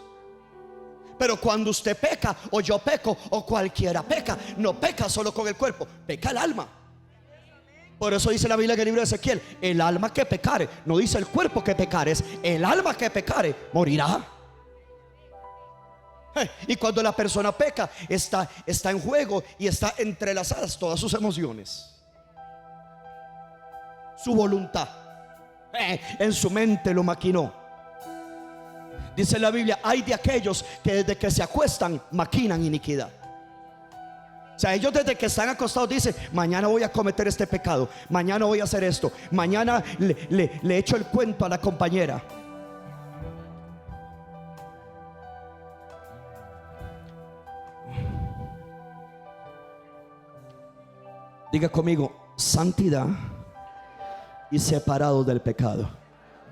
Pero cuando usted peca, o yo peco, o cualquiera peca, no peca solo con el cuerpo, peca el alma. Por eso dice la Biblia en el libro de Ezequiel: el alma que pecare, no dice el cuerpo que pecare, es el alma que pecare, morirá. Y cuando la persona peca, está en juego y está entrelazadas todas sus emociones, su voluntad, en su mente lo maquinó. Dice la Biblia: hay de aquellos que desde que se acuestan maquinan iniquidad. O sea, ellos desde que están acostados dicen: mañana voy a cometer este pecado, mañana voy a hacer esto, mañana le echo el cuento a la compañera. Diga conmigo: santidad y separados del pecado.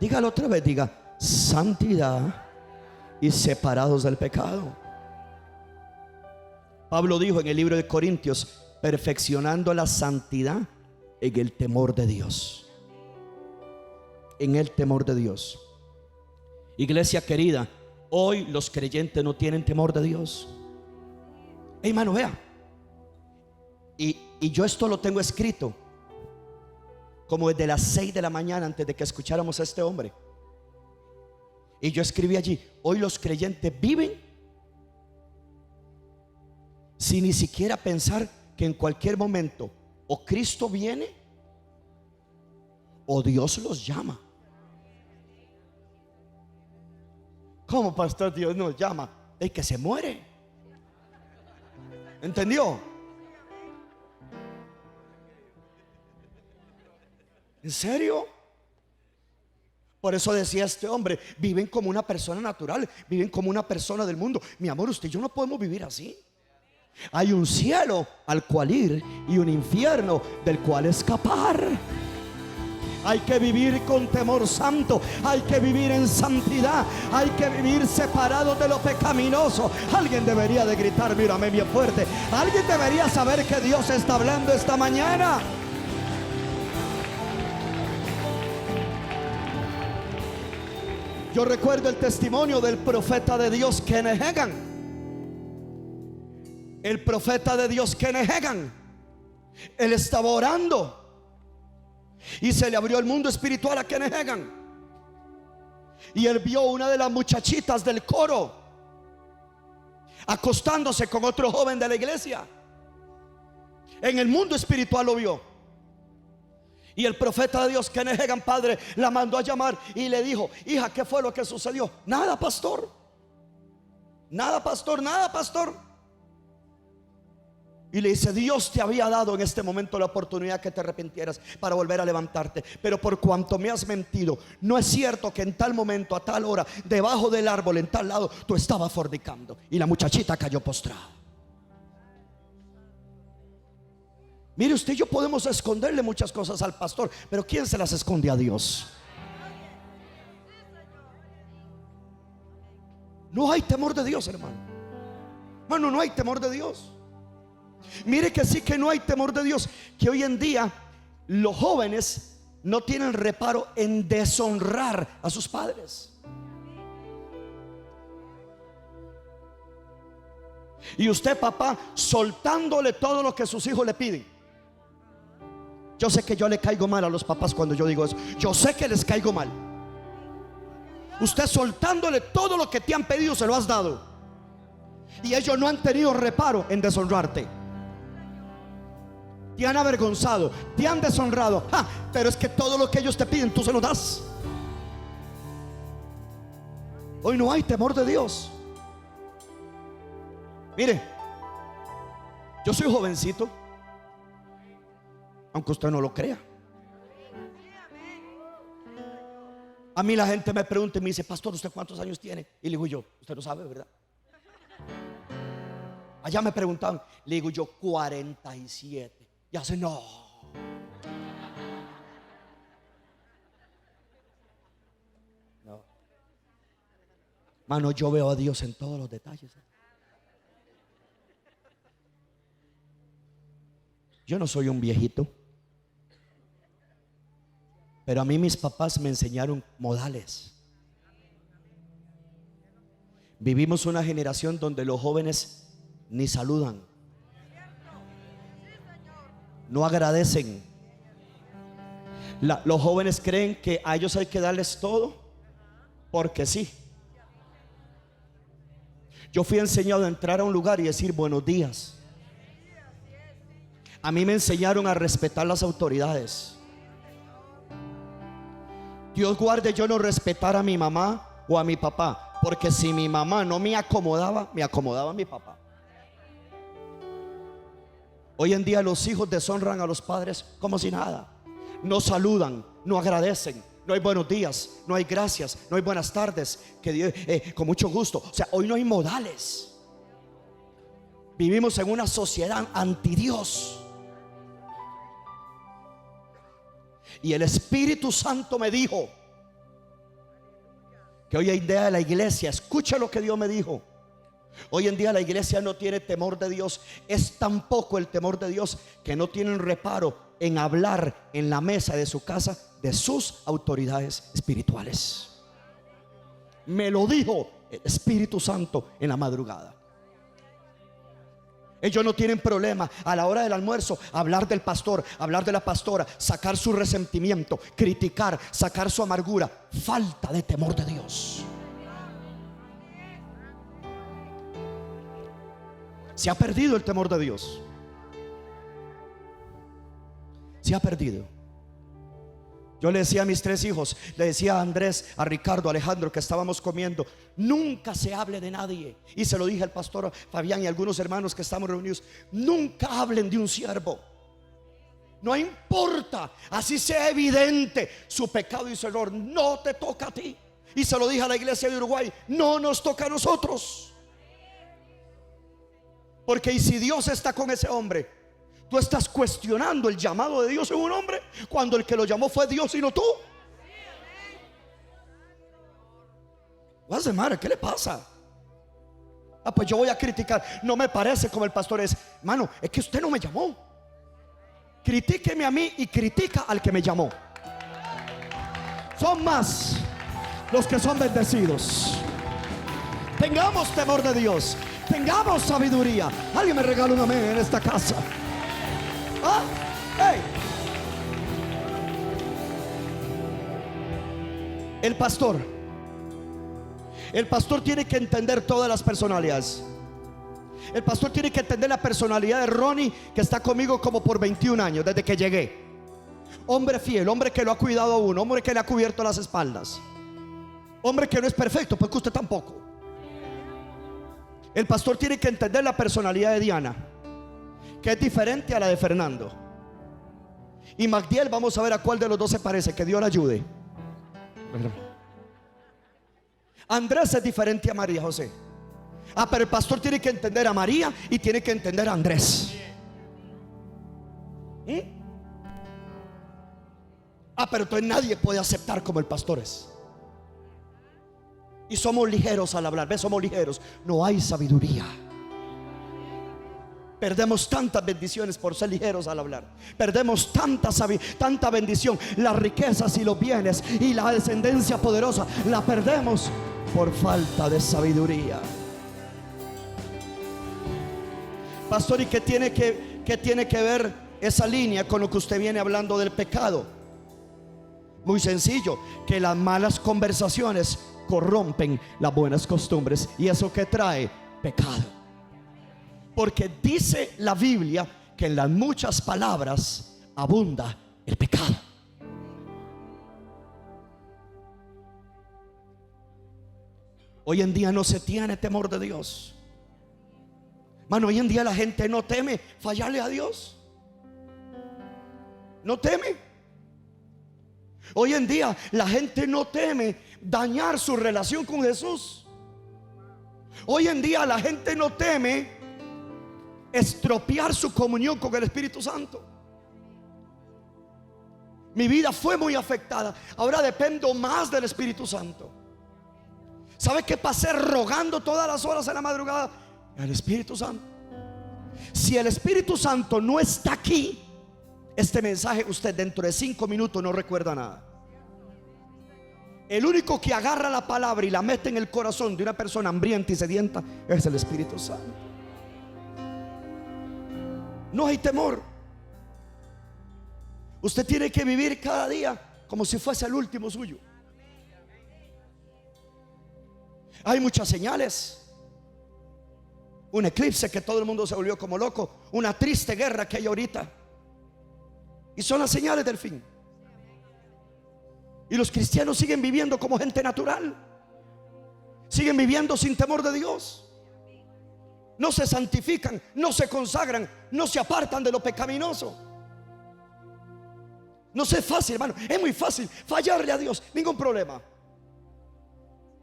Dígalo otra vez, diga: santidad y separados del pecado. Pablo dijo en el libro de Corintios: perfeccionando la santidad en el temor de Dios. En el temor de Dios. Iglesia querida, hoy los creyentes no tienen temor de Dios. Hermano, vea. Y yo esto lo tengo escrito como desde las 6 de la mañana, antes de que escucháramos a este hombre. Y yo escribí allí: hoy los creyentes viven sin ni siquiera pensar que en cualquier momento o Cristo viene o Dios los llama. ¿Cómo, pastor? Dios nos llama. El que se muere. ¿Entendió? ¿En serio? Por eso decía este hombre: viven como una persona natural, viven como una persona del mundo. Mi amor, usted y yo no podemos vivir así. Hay un cielo al cual ir y un infierno del cual escapar. Hay que vivir con temor santo, hay que vivir en santidad, hay que vivir separados de lo pecaminoso. Alguien debería de gritar, mírame bien fuerte. Alguien debería saber que Dios está hablando esta mañana. Yo recuerdo el testimonio del profeta de Dios Kenneth Hagin. El profeta de Dios Kenneth Hagin, él estaba orando y se le abrió el mundo espiritual a Kenneth Hagin. Y él vio una de las muchachitas del coro acostándose con otro joven de la iglesia. En el mundo espiritual lo vio. Y el profeta de Dios Kenneth Hagin, padre, la mandó a llamar y le dijo: hija, ¿qué fue lo que sucedió? Nada, pastor. Nada, pastor, nada, pastor. Y le dice: Dios te había dado en este momento la oportunidad que te arrepintieras para volver a levantarte, pero por cuanto me has mentido, no es cierto que en tal momento, a tal hora, debajo del árbol, en tal lado, tú estabas fornicando. Y la muchachita cayó postrada. Mire, usted y yo podemos esconderle muchas cosas al pastor, pero ¿quién se las esconde a Dios? No hay temor de Dios, hermano. Hermano, no hay temor de Dios. Mire que sí que no hay temor de Dios. Que hoy en día los jóvenes no tienen reparo en deshonrar a sus padres. Y usted, papá, soltándole todo lo que sus hijos le piden. Yo sé que yo le caigo mal a los papás cuando yo digo eso. Yo sé que les caigo mal. Usted soltándole todo lo que te han pedido, se lo has dado. Y ellos no han tenido reparo en deshonrarte. Te han avergonzado, te han deshonrado. Pero es que todo lo que ellos te piden, tú se lo das. Hoy no hay temor de Dios. Mire, yo soy jovencito, aunque usted no lo crea. A mí la gente me pregunta y me dice: pastor, ¿usted cuántos años tiene? Y le digo yo: usted no sabe, ¿verdad? Allá me preguntaban, le digo yo: 47. Y hace no. No. Mano, yo veo a Dios en todos los detalles. Yo no soy un viejito, pero a mí mis papás me enseñaron modales. Vivimos una generación donde los jóvenes ni saludan, no agradecen. Los jóvenes creen que a ellos hay que darles todo porque sí. Yo fui enseñado a entrar a un lugar y decir buenos días. A mí me enseñaron a respetar las autoridades. Dios guarde yo no respetar a mi mamá o a mi papá, porque si mi mamá no me acomodaba mi papá. Hoy en día los hijos deshonran a los padres como si nada. No saludan, no agradecen, no hay buenos días, no hay gracias, no hay buenas tardes, que Dios, con mucho gusto. O sea, hoy no hay modales. Vivimos en una sociedad anti Dios. Y el Espíritu Santo me dijo que hoy en día la iglesia, escucha lo que Dios me dijo. Hoy en día la iglesia no tiene temor de Dios. Es tan poco el temor de Dios que no tienen reparo en hablar en la mesa de su casa de sus autoridades espirituales. Me lo dijo el Espíritu Santo en la madrugada. Ellos no tienen problema a la hora del almuerzo hablar del pastor, hablar de la pastora, sacar su resentimiento, criticar, sacar su amargura. Falta de temor de Dios. Se ha perdido el temor de Dios. Se ha perdido. Yo le decía a mis 3 hijos, le decía a Andrés, a Ricardo, a Alejandro, que estábamos comiendo: nunca se hable de nadie. Y se lo dije al pastor Fabián y a algunos hermanos que estamos reunidos: nunca hablen de un siervo. No importa, así sea evidente su pecado y su error, no te toca a ti. Y se lo dije a la iglesia de Uruguay: no nos toca a nosotros. Porque y si Dios está con ese hombre, tú estás cuestionando el llamado de Dios en un hombre, cuando el que lo llamó fue Dios y no tú. What's the matter? ¿Qué le pasa? Pues yo voy a criticar. No me parece como el pastor es. Mano, es que usted no me llamó. Critíqueme a mí y critica al que me llamó. Son más los que son bendecidos. Tengamos temor de Dios, tengamos sabiduría. Alguien me regala un amén en esta casa. ¿Ah? Hey. El pastor tiene que entender todas las personalidades. El pastor tiene que entender la personalidad de Ronnie, que está conmigo como por 21 años, desde que llegué. Hombre fiel, hombre que lo ha cuidado a uno, hombre que le ha cubierto las espaldas, hombre que no es perfecto, porque usted tampoco. El pastor tiene que entender la personalidad de Diana, que es diferente a la de Fernando. Y Magdiel, vamos a ver a cuál de los dos se parece. Que Dios le ayude. Andrés es diferente a María José. Pero el pastor tiene que entender a María y tiene que entender a Andrés. Pero entonces nadie puede aceptar como el pastor es. Y somos ligeros al hablar. ¿Ves? Somos ligeros. No hay sabiduría. Perdemos tantas bendiciones por ser ligeros al hablar. Perdemos tanta bendición. Las riquezas y los bienes y la descendencia poderosa la perdemos por falta de sabiduría. Pastor, ¿y qué tiene que ver esa línea con lo que usted viene hablando del pecado? Muy sencillo, que las malas conversaciones corrompen las buenas costumbres. ¿Y eso qué trae? Pecado. Porque dice la Biblia que en las muchas palabras abunda el pecado. Hoy en día no se tiene temor de Dios. Mano, hoy en día la gente no teme fallarle a Dios. No teme. Hoy en día la gente no teme dañar su relación con Jesús. Hoy en día la gente no teme estropear su comunión con el Espíritu Santo. Mi vida fue muy afectada. Ahora dependo más del Espíritu Santo. ¿Sabe qué pasé rogando todas las horas en la madrugada? El Espíritu Santo. Si el Espíritu Santo no está aquí, este mensaje usted dentro de 5 minutos no recuerda nada. El único que agarra la palabra y la mete en el corazón de una persona hambrienta y sedienta es el Espíritu Santo. No hay temor. Usted tiene que vivir cada día como si fuese el último suyo. Hay muchas señales. Un eclipse que todo el mundo se volvió como loco. Una triste guerra que hay ahorita. Y son las señales del fin. Y los cristianos siguen viviendo como gente natural. Siguen viviendo sin temor de Dios. No se santifican, no se consagran, no se apartan de lo pecaminoso. No es fácil, hermano. Es muy fácil fallarle a Dios, ningún problema.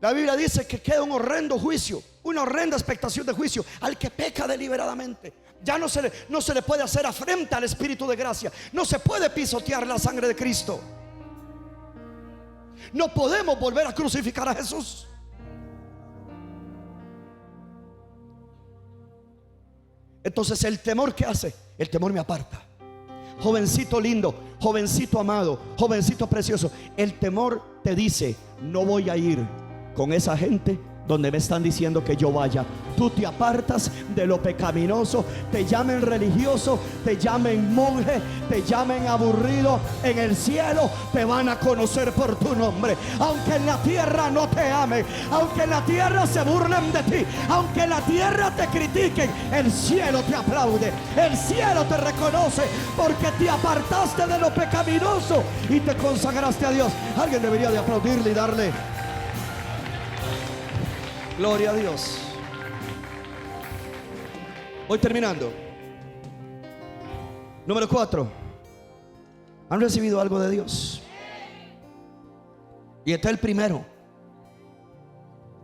La Biblia dice que queda un horrendo juicio, una horrenda expectación de juicio al que peca deliberadamente. Ya no se le puede hacer afrenta al Espíritu de gracia. No se puede pisotear la sangre de Cristo. No podemos volver a crucificar a Jesús. Entonces el temor, ¿qué hace? El temor me aparta. Jovencito lindo, jovencito amado, jovencito precioso, el temor te dice: no voy a ir con esa gente donde me están diciendo que yo vaya. Tú te apartas de lo pecaminoso, te llamen religioso, te llamen monje, te llamen aburrido, en el cielo te van a conocer por tu nombre. Aunque en la tierra no te amen, aunque en la tierra se burlen de ti, aunque en la tierra te critiquen, el cielo te aplaude, el cielo te reconoce, porque te apartaste de lo pecaminoso y te consagraste a Dios. Alguien debería de aplaudirle y darle gloria a Dios. Voy terminando. Número 4. ¿Han recibido algo de Dios? Y está el primero.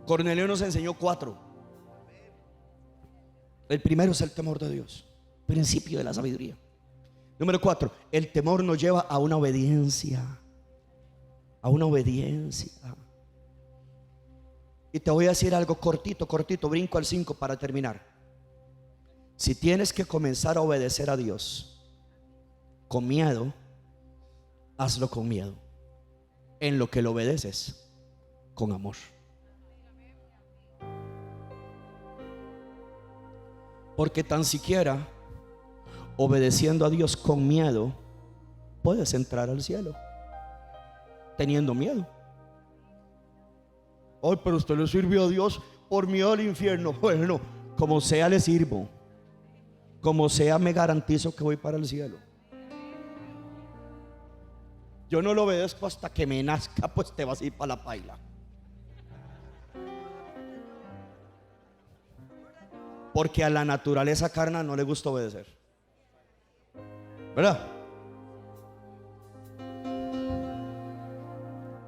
Cornelio nos enseñó 4. El primero es el temor de Dios, principio de la sabiduría. Número 4. El temor nos lleva a una obediencia. A una obediencia. Y te voy a decir algo cortito, brinco al 5 para terminar. Si tienes que comenzar a obedecer a Dios con miedo, hazlo con miedo. En lo que lo obedeces, con amor. Porque tan siquiera obedeciendo a Dios con miedo, puedes entrar al cielo teniendo miedo. Ay, pero usted le sirvió a Dios por miedo al infierno. Bueno, como sea le sirvo, como sea me garantizo que voy para el cielo. Yo no lo obedezco hasta que me nazca, pues te vas a ir para la paila. Porque a la naturaleza carnal no le gusta obedecer, ¿verdad?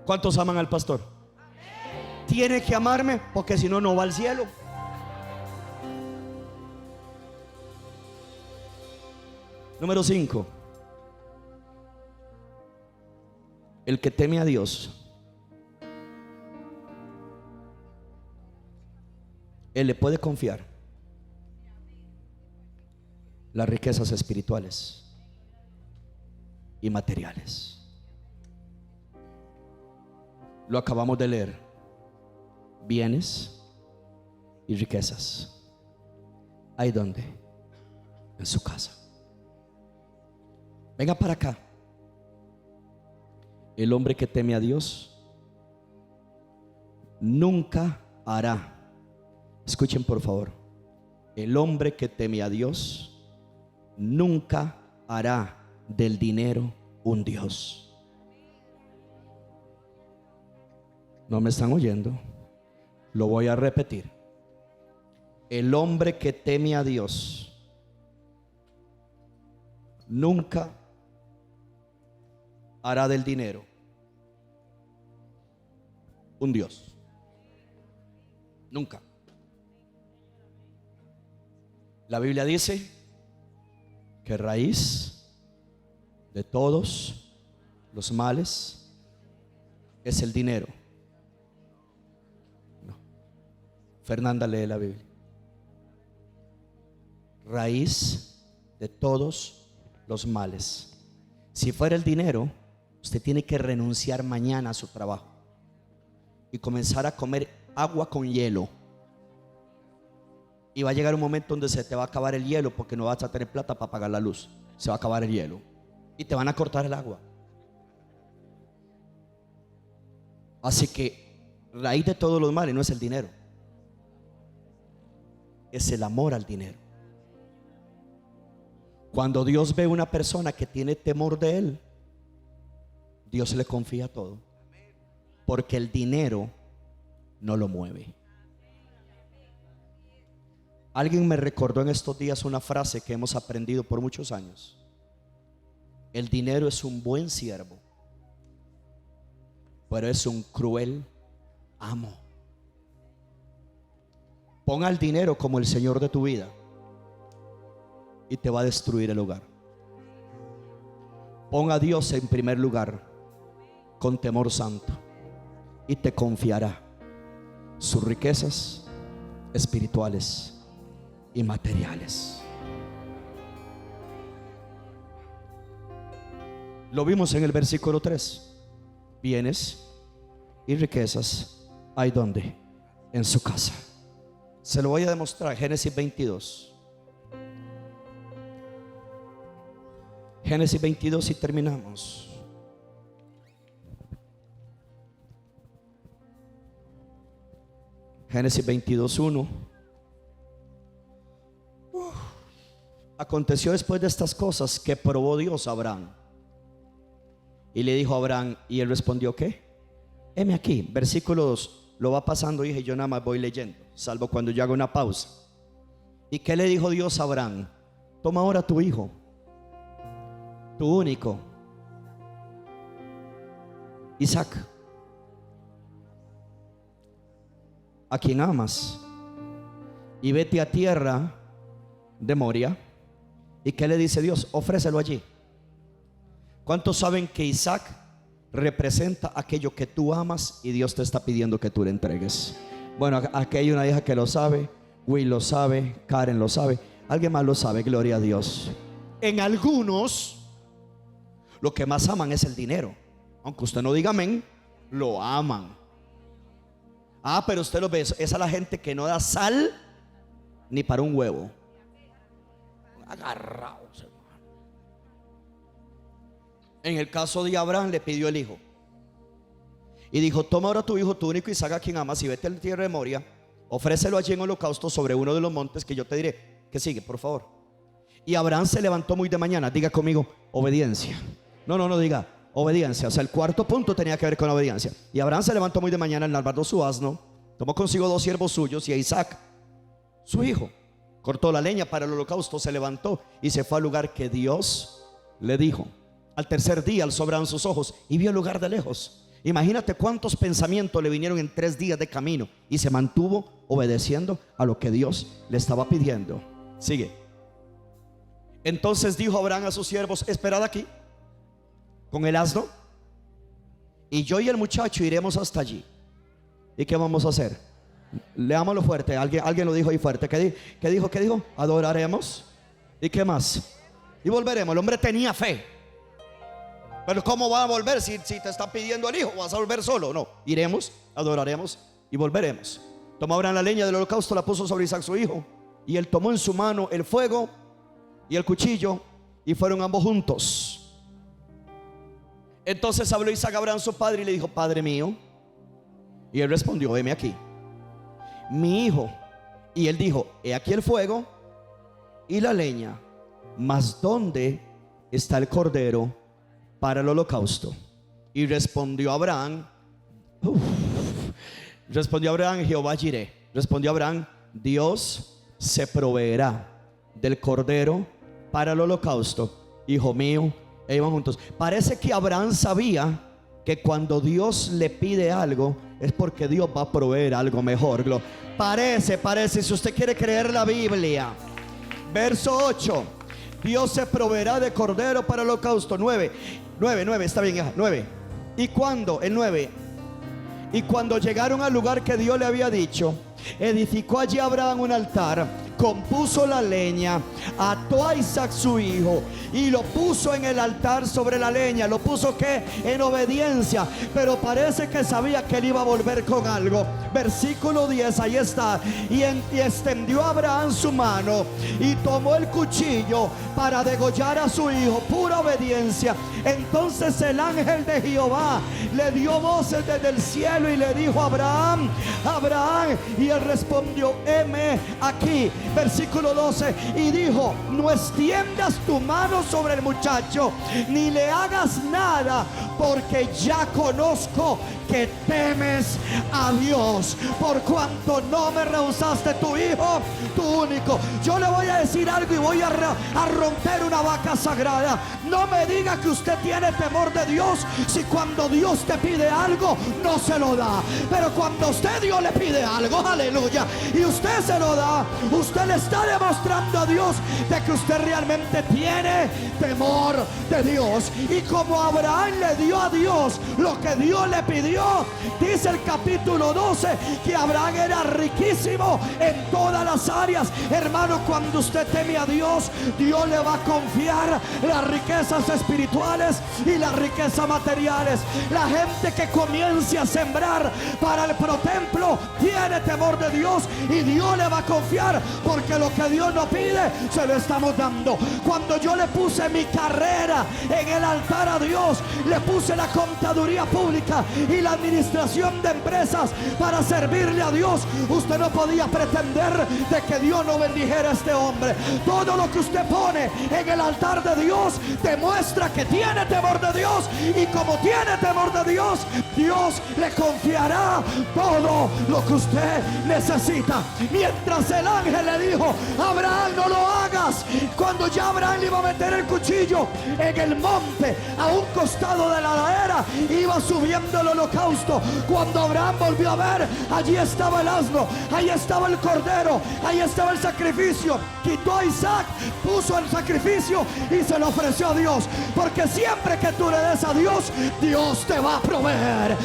¿Cuántos aman al pastor? Tiene que amarme, porque si no, no va al cielo. Número 5. El que teme a Dios, él le puede confiar las riquezas espirituales y materiales. Lo acabamos de leer. Bienes y riquezas. ¿Hay dónde? En su casa. Venga para acá. El hombre que teme a Dios nunca hará. Escuchen por favor. El hombre que teme a Dios nunca hará del dinero un Dios. ¿No me están oyendo? Lo voy a repetir. El hombre que teme a Dios nunca hará del dinero un Dios. Nunca. La Biblia dice que raíz de todos los males es el dinero. No. Fernanda lee la Biblia. Raíz de todos los males. Si fuera el dinero, usted tiene que renunciar mañana a su trabajo y comenzar a comer agua con hielo. Y va a llegar un momento donde se te va a acabar el hielo, porque no vas a tener plata para pagar la luz. Se va a acabar el hielo y te van a cortar el agua. Así que raíz de todos los males no es el dinero, es el amor al dinero. Cuando Dios ve una persona que tiene temor de Él, Dios le confía todo, porque el dinero no lo mueve. Alguien me recordó en estos días una frase que hemos aprendido por muchos años. El dinero es un buen siervo, pero es un cruel amo. Pon al dinero como el Señor de tu vida y te va a destruir el hogar. Pon a Dios en primer lugar con temor santo y te confiará sus riquezas espirituales y materiales. Lo vimos en el versículo 3. Bienes y riquezas hay donde? en su casa. Se lo voy a demostrar. Génesis 22. Génesis 22 y terminamos. Génesis 22:1. Aconteció después de estas cosas que probó Dios a Abraham. Y le dijo a Abraham, y él respondió, ¿qué? Heme aquí. Versículo 2. Lo va pasando, dije, yo nada más voy leyendo, salvo cuando yo hago una pausa. ¿Y qué le dijo Dios a Abraham? Toma ahora tu hijo, tu único, Isaac, a quien amas, y vete a tierra de Moria. ¿Y qué le dice Dios? Ofrécelo allí. ¿Cuántos saben que Isaac representa aquello que tú amas y Dios te está pidiendo que tú le entregues? Bueno, aquí hay una hija que lo sabe, Will lo sabe, Karen lo sabe, alguien más lo sabe, gloria a Dios. En algunos lo que más aman es el dinero, aunque usted no diga amén, lo aman. Ah, pero usted lo ve, es a la gente que no da sal ni para un huevo. Agarrados, hermano. En el caso de Abraham le pidió el hijo y dijo, toma ahora tu hijo, tu único Isaac, a quien amas, y vete a la tierra de Moria, ofrécelo allí en holocausto sobre uno de los montes que yo te diré. Que sigue, por favor. Y Abraham se levantó muy de mañana. Diga conmigo, obediencia. No diga obediencia. O sea, el cuarto punto tenía que ver con la obediencia. Y Abraham se levantó muy de mañana, enalbardó su asno, tomó consigo 2 siervos suyos y a Isaac, su hijo. Cortó la leña para el holocausto, se levantó y se fue al lugar que Dios le dijo. Al tercer día alzó Abraham sus ojos y vio el lugar de lejos. Imagínate cuántos pensamientos le vinieron en 3 días de camino, y se mantuvo obedeciendo a lo que Dios le estaba pidiendo. Sigue. Entonces dijo Abraham a sus siervos, esperad aquí con el asno, y yo y el muchacho iremos hasta allí. ¿Y qué vamos a hacer? Leámoslo fuerte. Alguien lo dijo ahí fuerte. ¿Qué dijo? Adoraremos. ¿Y qué más? Y volveremos. El hombre tenía fe. Pero ¿cómo va a volver si te está pidiendo el hijo? ¿Vas a volver solo? No, iremos, adoraremos y volveremos. Tomó Abraham la leña del holocausto, la puso sobre Isaac su hijo, y él tomó en su mano el fuego y el cuchillo, y fueron ambos juntos. Entonces habló Isaac a Abraham su padre y le dijo, Padre mío. Y él respondió, heme aquí, mi hijo. Y él dijo, he aquí el fuego y la leña, mas ¿dónde está el cordero para el holocausto? Y respondió Abraham, Jehová Jireh. Respondió Abraham, Dios se proveerá del cordero para el holocausto, hijo mío. E iban juntos. Parece que Abraham sabía que cuando Dios le pide algo es porque Dios va a proveer algo mejor. Parece, si usted quiere creer la Biblia. Verso 8, Dios se proveerá de cordero para el holocausto. 9, está bien, hija, 9. Y cuando, el 9, y cuando llegaron al lugar que Dios le había dicho, edificó allí Abraham un altar, compuso la leña, ató a Isaac su hijo y lo puso en el altar sobre la leña. Lo puso que en obediencia, pero parece que sabía que él iba a volver con algo. Versículo 10, ahí está. Y extendió Abraham su mano y tomó el cuchillo para degollar a su hijo. Pura obediencia. Entonces el ángel de Jehová le dio voces desde el cielo y le dijo, Abraham, Abraham. Y él respondió, heme aquí. Versículo 12, y dijo, no extiendas tu mano sobre el muchacho, ni le hagas nada, porque ya conozco que temes a Dios, por cuanto no me rehusaste tu hijo, tu único. Yo le voy a decir algo y voy a romper una vaca sagrada. No me diga que usted tiene temor de Dios si cuando Dios te pide algo no se lo da. Pero cuando usted Dios le pide algo, aleluya, y usted se lo da, usted usted le está demostrando a Dios de que usted realmente tiene temor de Dios. Y como Abraham le dio a Dios lo que Dios le pidió, dice el capítulo 12 que Abraham era riquísimo en todas las áreas. Hermano, cuando usted teme a Dios, Dios le va a confiar las riquezas espirituales y las riquezas materiales. La gente que comience a sembrar para el protemplo tiene temor de Dios, y Dios le va a confiar, porque lo que Dios no pide se lo estamos dando. Cuando yo le puse mi carrera en el altar a Dios, le puse la contaduría pública y la administración de empresas para servirle a Dios, usted no podía pretender de que Dios no bendijera a este hombre. Todo lo que usted pone en el altar de Dios demuestra que tiene temor de Dios, y como tiene temor de Dios, Dios le confiará todo lo que usted necesita. Mientras el ángel le dijo: Abraham, no lo hagas, cuando ya Abraham le iba a meter el cuchillo en el monte a un costado de la ladera, iba subiendo el holocausto, cuando Abraham volvió a ver, allí estaba el asno, ahí estaba el cordero, ahí estaba el sacrificio. Quitó a Isaac, puso el sacrificio y se lo ofreció a Dios, porque siempre que tú le des a Dios, Dios te va a proveer.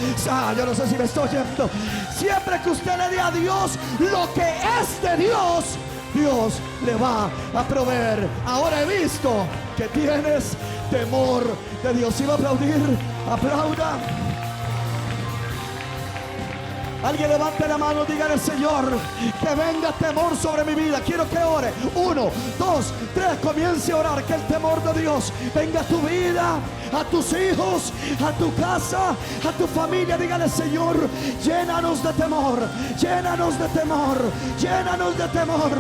Yo no sé si me estoy oyendo. Siempre que usted le dé a Dios lo que es de Dios, Dios le va a proveer. Ahora he visto que tienes temor de Dios. Si va a aplaudir, aplauda. Alguien levante la mano, dígale: Señor, que venga temor sobre mi vida. Quiero que ore. 1, 2, 3, comience a orar. Que el temor de Dios venga a tu vida, a tus hijos, a tu casa, a tu familia. Dígale: Señor, llénanos de temor, llénanos de temor, llénanos de temor.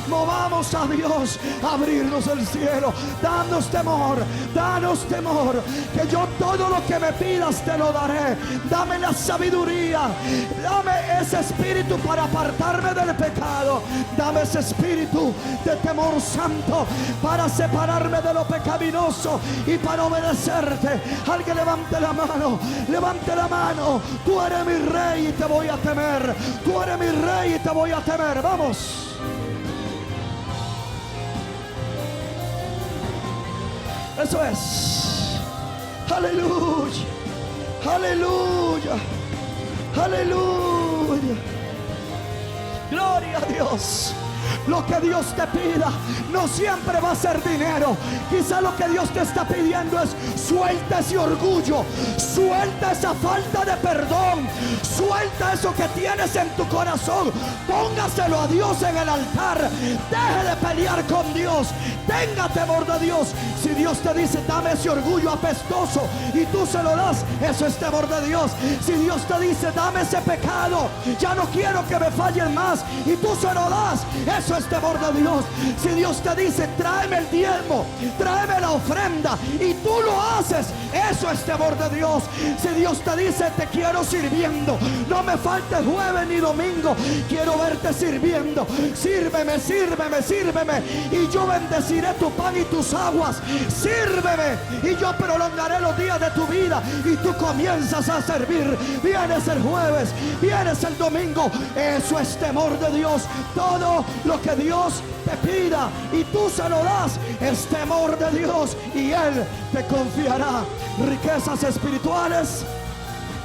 Movamos a Dios, abrirnos el cielo. Danos temor, danos temor. Que yo todo lo que me pidas te lo daré. Dame la sabiduría, dame ese espíritu para apartarme del pecado. Dame ese espíritu de temor santo para separarme de lo pecaminoso y para obedecerte. Alguien levante la mano, levante la mano. Tú eres mi rey y te voy a temer. Tú eres mi rey y te voy a temer. Vamos. Eso es. Aleluya, aleluya, aleluya. Gloria a Dios. Lo que Dios te pida no siempre va a ser dinero. Quizá lo que Dios te está pidiendo es: suelta ese orgullo, suelta esa falta de perdón, suelta eso que tienes en tu corazón. Póngaselo a Dios en el altar. Deje de pelear con Dios. Tenga temor de Dios. Si Dios te dice: dame ese orgullo apestoso, y tú se lo das, eso es temor de Dios. Si Dios te dice: dame ese pecado, ya no quiero que me fallen más, y tú se lo das, eso es temor de Dios. Si Dios te dice: tráeme el diezmo, tráeme la ofrenda, y tú lo haces, eso es temor de Dios. Si Dios te dice: te quiero sirviendo, no me falte jueves ni domingo, quiero verte sirviendo, sírveme, sírveme, sírveme, y yo bendeciré tu pan y tus aguas. Sírveme y yo prolongaré los días de tu vida, y tú comienzas a servir. Vienes el jueves, vienes el domingo, eso es temor de Dios. Todo lo que Dios te pida y tú se lo das es temor de Dios, y Él te confiará riquezas espirituales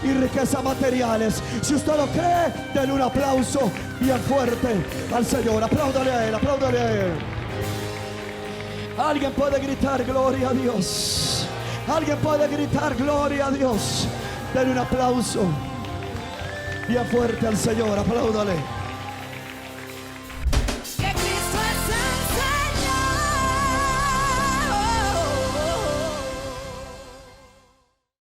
y riquezas materiales. Si usted lo cree, denle un aplauso bien fuerte al Señor. Apláudale a Él, apláudale a Él. Alguien puede gritar gloria a Dios. Alguien puede gritar gloria a Dios. Denle un aplauso bien fuerte al Señor. Apláudale.